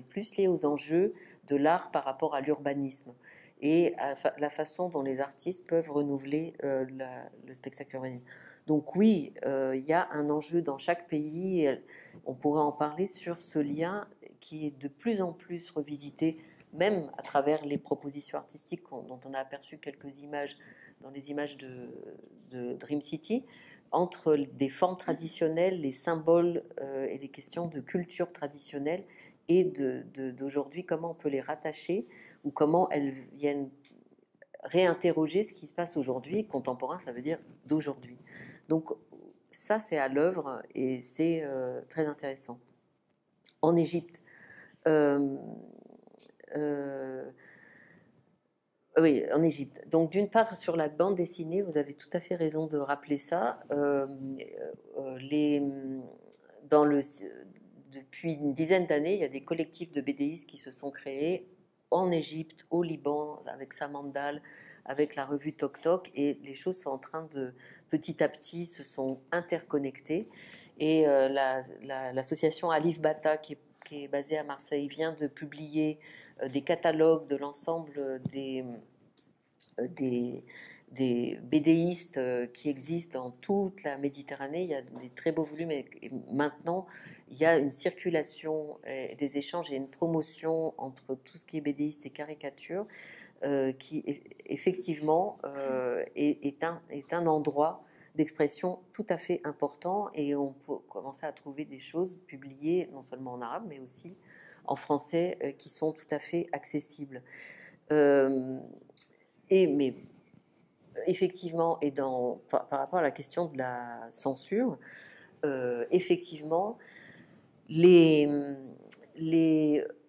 plus lié aux enjeux de l'art par rapport à l'urbanisme et à la façon dont les artistes peuvent renouveler le spectacle urbanisme. Donc oui, il y a un enjeu dans chaque pays, et on pourrait en parler sur ce lien qui est de plus en plus revisité, même à travers les propositions artistiques dont on a aperçu quelques images dans les images de Dream City, entre des formes traditionnelles, les symboles et les questions de culture traditionnelle et d'aujourd'hui, comment on peut les rattacher ou comment elles viennent réinterroger ce qui se passe aujourd'hui. Contemporain, ça veut dire d'aujourd'hui. Donc ça, c'est à l'œuvre et c'est très intéressant. En Égypte, oui, en Égypte. Donc, d'une part, sur la bande dessinée, vous avez tout à fait raison de rappeler ça. Depuis une dizaine d'années, il y a des collectifs de BDistes qui se sont créés en Égypte, au Liban, avec Samandal, avec la revue Toc Toc, et les choses sont en train de, petit à petit, se sont interconnectées. Et l'association Alif Bata, qui est basée à Marseille, vient de publier des catalogues de l'ensemble des BDistes qui existent dans toute la Méditerranée. Il y a des très beaux volumes et maintenant il y a une circulation et des échanges et une promotion entre tout ce qui est BDiste et caricature qui effectivement est un endroit d'expression tout à fait important, et on peut commencer à trouver des choses publiées non seulement en arabe mais aussi en français qui sont tout à fait accessibles. Mais effectivement, et par rapport à la question de la censure, effectivement,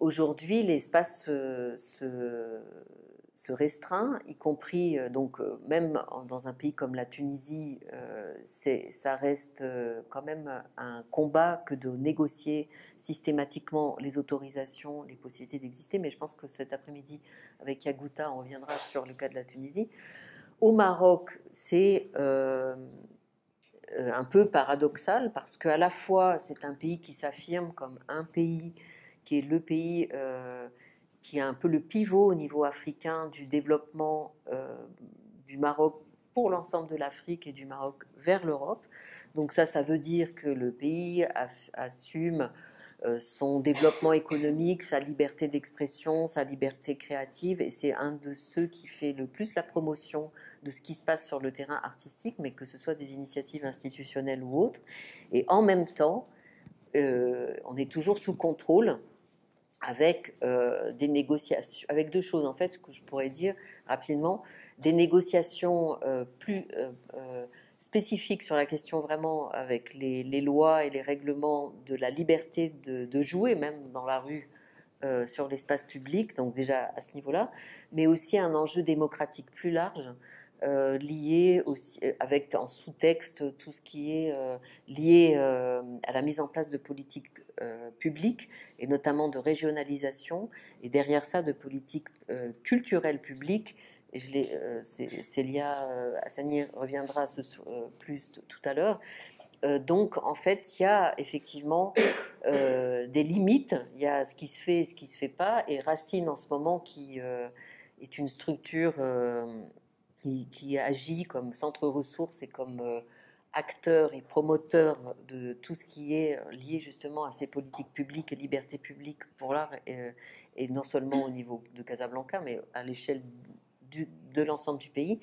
aujourd'hui, l'espace se restreint, y compris donc même dans un pays comme la Tunisie, ça reste quand même un combat que de négocier systématiquement les autorisations, les possibilités d'exister. Mais je pense que cet après-midi, avec Yagouta, on reviendra sur le cas de la Tunisie, au Maroc, c'est un peu paradoxal parce qu'à la fois, c'est un pays qui s'affirme comme un pays qui est le pays qui est un peu le pivot au niveau africain du développement du Maroc pour l'ensemble de l'Afrique et du Maroc vers l'Europe. Donc ça veut dire que le pays assume son développement économique, sa liberté d'expression, sa liberté créative, et c'est un de ceux qui fait le plus la promotion de ce qui se passe sur le terrain artistique, mais que ce soit des initiatives institutionnelles ou autres. Et en même temps, on est toujours sous contrôle avec des négociations, avec deux choses en fait, ce que je pourrais dire rapidement, des négociations plus spécifiques sur la question vraiment avec les lois et les règlements de la liberté de jouer même dans la rue sur l'espace public, donc déjà à ce niveau-là, mais aussi un enjeu démocratique plus large lié aussi avec en sous-texte tout ce qui est lié à la mise en place de politiques publiques et notamment de régionalisation et derrière ça de politiques culturelles publiques. Et Célia Hassani reviendra plus tout à l'heure. Donc, en fait, il y a effectivement des limites. Il y a ce qui se fait et ce qui ne se fait pas. Et Racine, en ce moment, qui est une structure qui agit comme centre ressources et comme acteur et promoteur de tout ce qui est lié justement à ces politiques publiques et libertés publiques pour l'art, et non seulement au niveau de Casablanca, mais à l'échelle de l'ensemble du pays,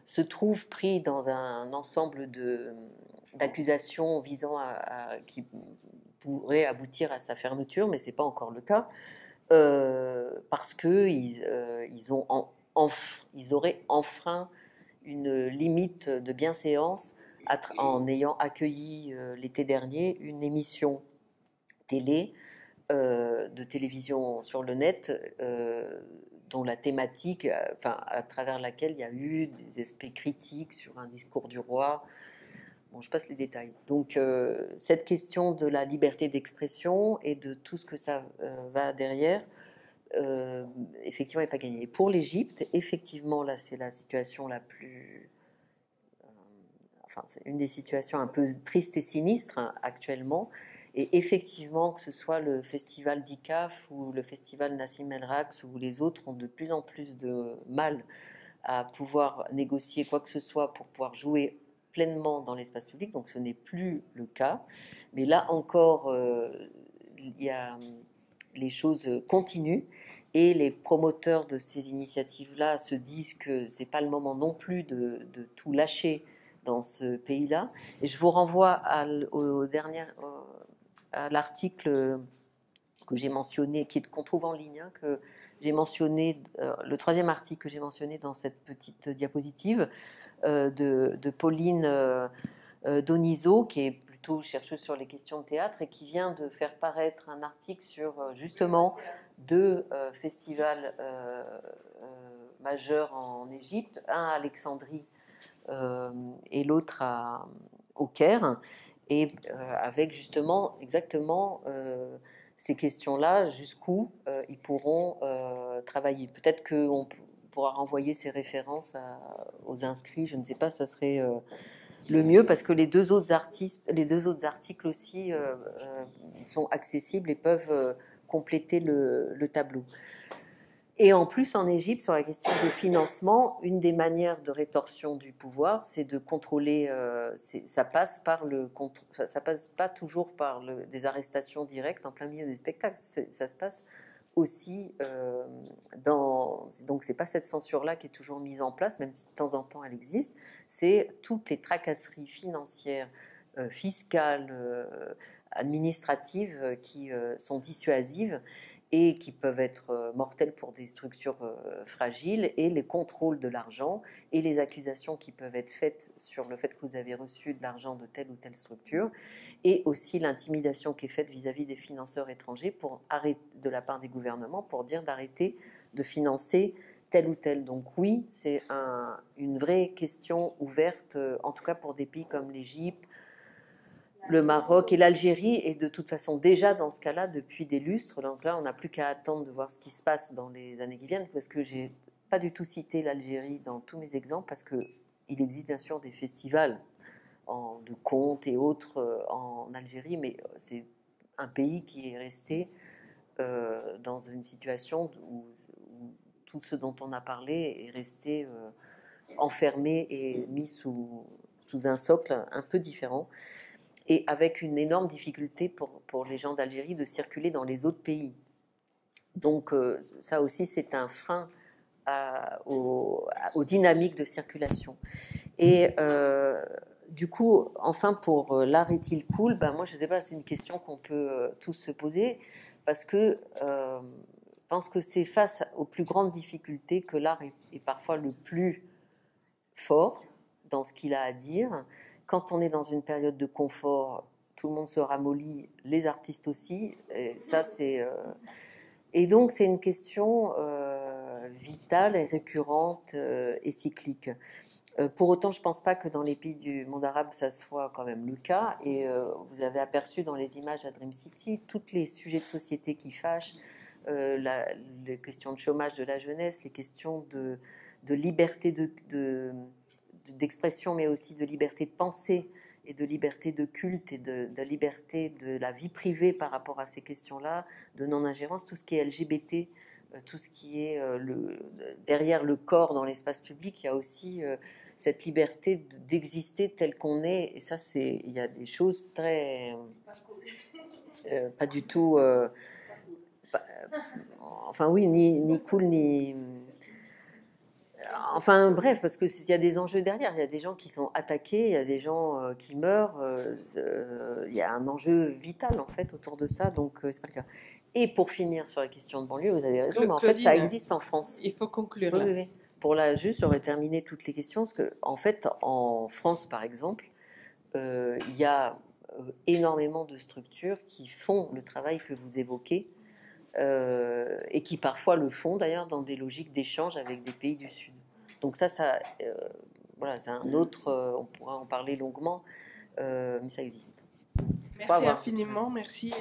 se trouve pris dans un ensemble d'accusations visant qui pourraient aboutir à sa fermeture, mais ce n'est pas encore le cas, parce qu'ils ils auraient enfreint une limite de bienséance en ayant accueilli l'été dernier une émission télé de télévision sur le net dont la thématique, à travers laquelle il y a eu des aspects critiques sur un discours du roi. Bon, je passe les détails. Donc, cette question de la liberté d'expression et de tout ce que ça va derrière, effectivement, n'est pas gagnée. Pour l'Égypte, effectivement, là, c'est la situation la plus... c'est une des situations un peu tristes et sinistres actuellement. Et effectivement, que ce soit le festival d'ICAF ou le festival Nassim El Raqs ou les autres ont de plus en plus de mal à pouvoir négocier quoi que ce soit pour pouvoir jouer pleinement dans l'espace public. Donc ce n'est plus le cas. Mais là encore, les choses continuent et les promoteurs de ces initiatives-là se disent que c'est pas le moment non plus de tout lâcher dans ce pays-là. Et je vous renvoie à l'article que j'ai mentionné, qu'on trouve en ligne, que j'ai mentionné, le troisième article que j'ai mentionné dans cette petite diapositive de Pauline Donizo, qui est plutôt chercheuse sur les questions de théâtre et qui vient de faire paraître un article sur justement deux festivals majeurs en Égypte, un à Alexandrie et l'autre au Caire, et avec justement exactement ces questions-là, jusqu'où ils pourront travailler. Peut-être qu'on pourra renvoyer ces références aux inscrits, je ne sais pas, ça serait le mieux, parce que les deux autres articles aussi sont accessibles et peuvent compléter le tableau. Et en plus, en Égypte, sur la question du financement, une des manières de rétorsion du pouvoir, c'est de contrôler. Ça passe pas toujours par des arrestations directes en plein milieu des spectacles. Ça se passe aussi donc c'est pas cette censure-là qui est toujours mise en place, même si de temps en temps elle existe. C'est toutes les tracasseries financières, fiscales, administratives qui sont dissuasives et qui peuvent être mortels pour des structures fragiles, et les contrôles de l'argent et les accusations qui peuvent être faites sur le fait que vous avez reçu de l'argent de telle ou telle structure, et aussi l'intimidation qui est faite vis-à-vis des financeurs étrangers de la part des gouvernements pour dire d'arrêter de financer tel ou tel. Donc oui, c'est une vraie question ouverte, en tout cas pour des pays comme l'Égypte, le Maroc et l'Algérie, et de toute façon déjà dans ce cas-là depuis des lustres. Donc là, on n'a plus qu'à attendre de voir ce qui se passe dans les années qui viennent, parce que j'ai pas du tout cité l'Algérie dans tous mes exemples parce qu'il existe bien sûr des festivals de contes et autres en Algérie, mais c'est un pays qui est resté dans une situation où tout ce dont on a parlé est resté enfermé et mis sous un socle un peu différent, et avec une énorme difficulté pour les gens d'Algérie de circuler dans les autres pays. Donc ça aussi, c'est un frein aux dynamiques de circulation. Et du coup, enfin, pour l'art est-il cool, ben moi, je ne sais pas, c'est une question qu'on peut tous se poser, parce que je pense que c'est face aux plus grandes difficultés que l'art est parfois le plus fort dans ce qu'il a à dire. Quand on est dans une période de confort, tout le monde se ramollit, les artistes aussi, et ça c'est... Et donc c'est une question vitale et récurrente et cyclique. Pour autant, je ne pense pas que dans les pays du monde arabe, ça soit quand même le cas. Et vous avez aperçu dans les images à Dream City tous les sujets de société qui fâchent, les questions de chômage de la jeunesse, les questions de liberté d'expression, mais aussi de liberté de pensée et de liberté de culte et de liberté de la vie privée par rapport à ces questions-là, de non-ingérence, tout ce qui est LGBT, tout ce qui est derrière le corps dans l'espace public, il y a aussi cette liberté d'exister tel qu'on est. Et ça, il y a des choses très... pas du tout... enfin oui, ni cool, ni... Enfin bref, parce qu'il y a des enjeux derrière, il y a des gens qui sont attaqués, il y a des gens qui meurent, il y a un enjeu vital en fait autour de ça, donc c'est pas le cas. Et pour finir sur la question de banlieue, vous avez raison, mais en fait ça existe en France. Il faut conclure. Oui, oui. Pour là, juste, j'aurais terminé toutes les questions, parce que en fait, en France par exemple, il y a énormément de structures qui font le travail que vous évoquez, et qui parfois le font d'ailleurs dans des logiques d'échange avec des pays du Sud. Donc ça voilà, c'est un autre, on pourra en parler longuement, mais ça existe. Merci infiniment, merci.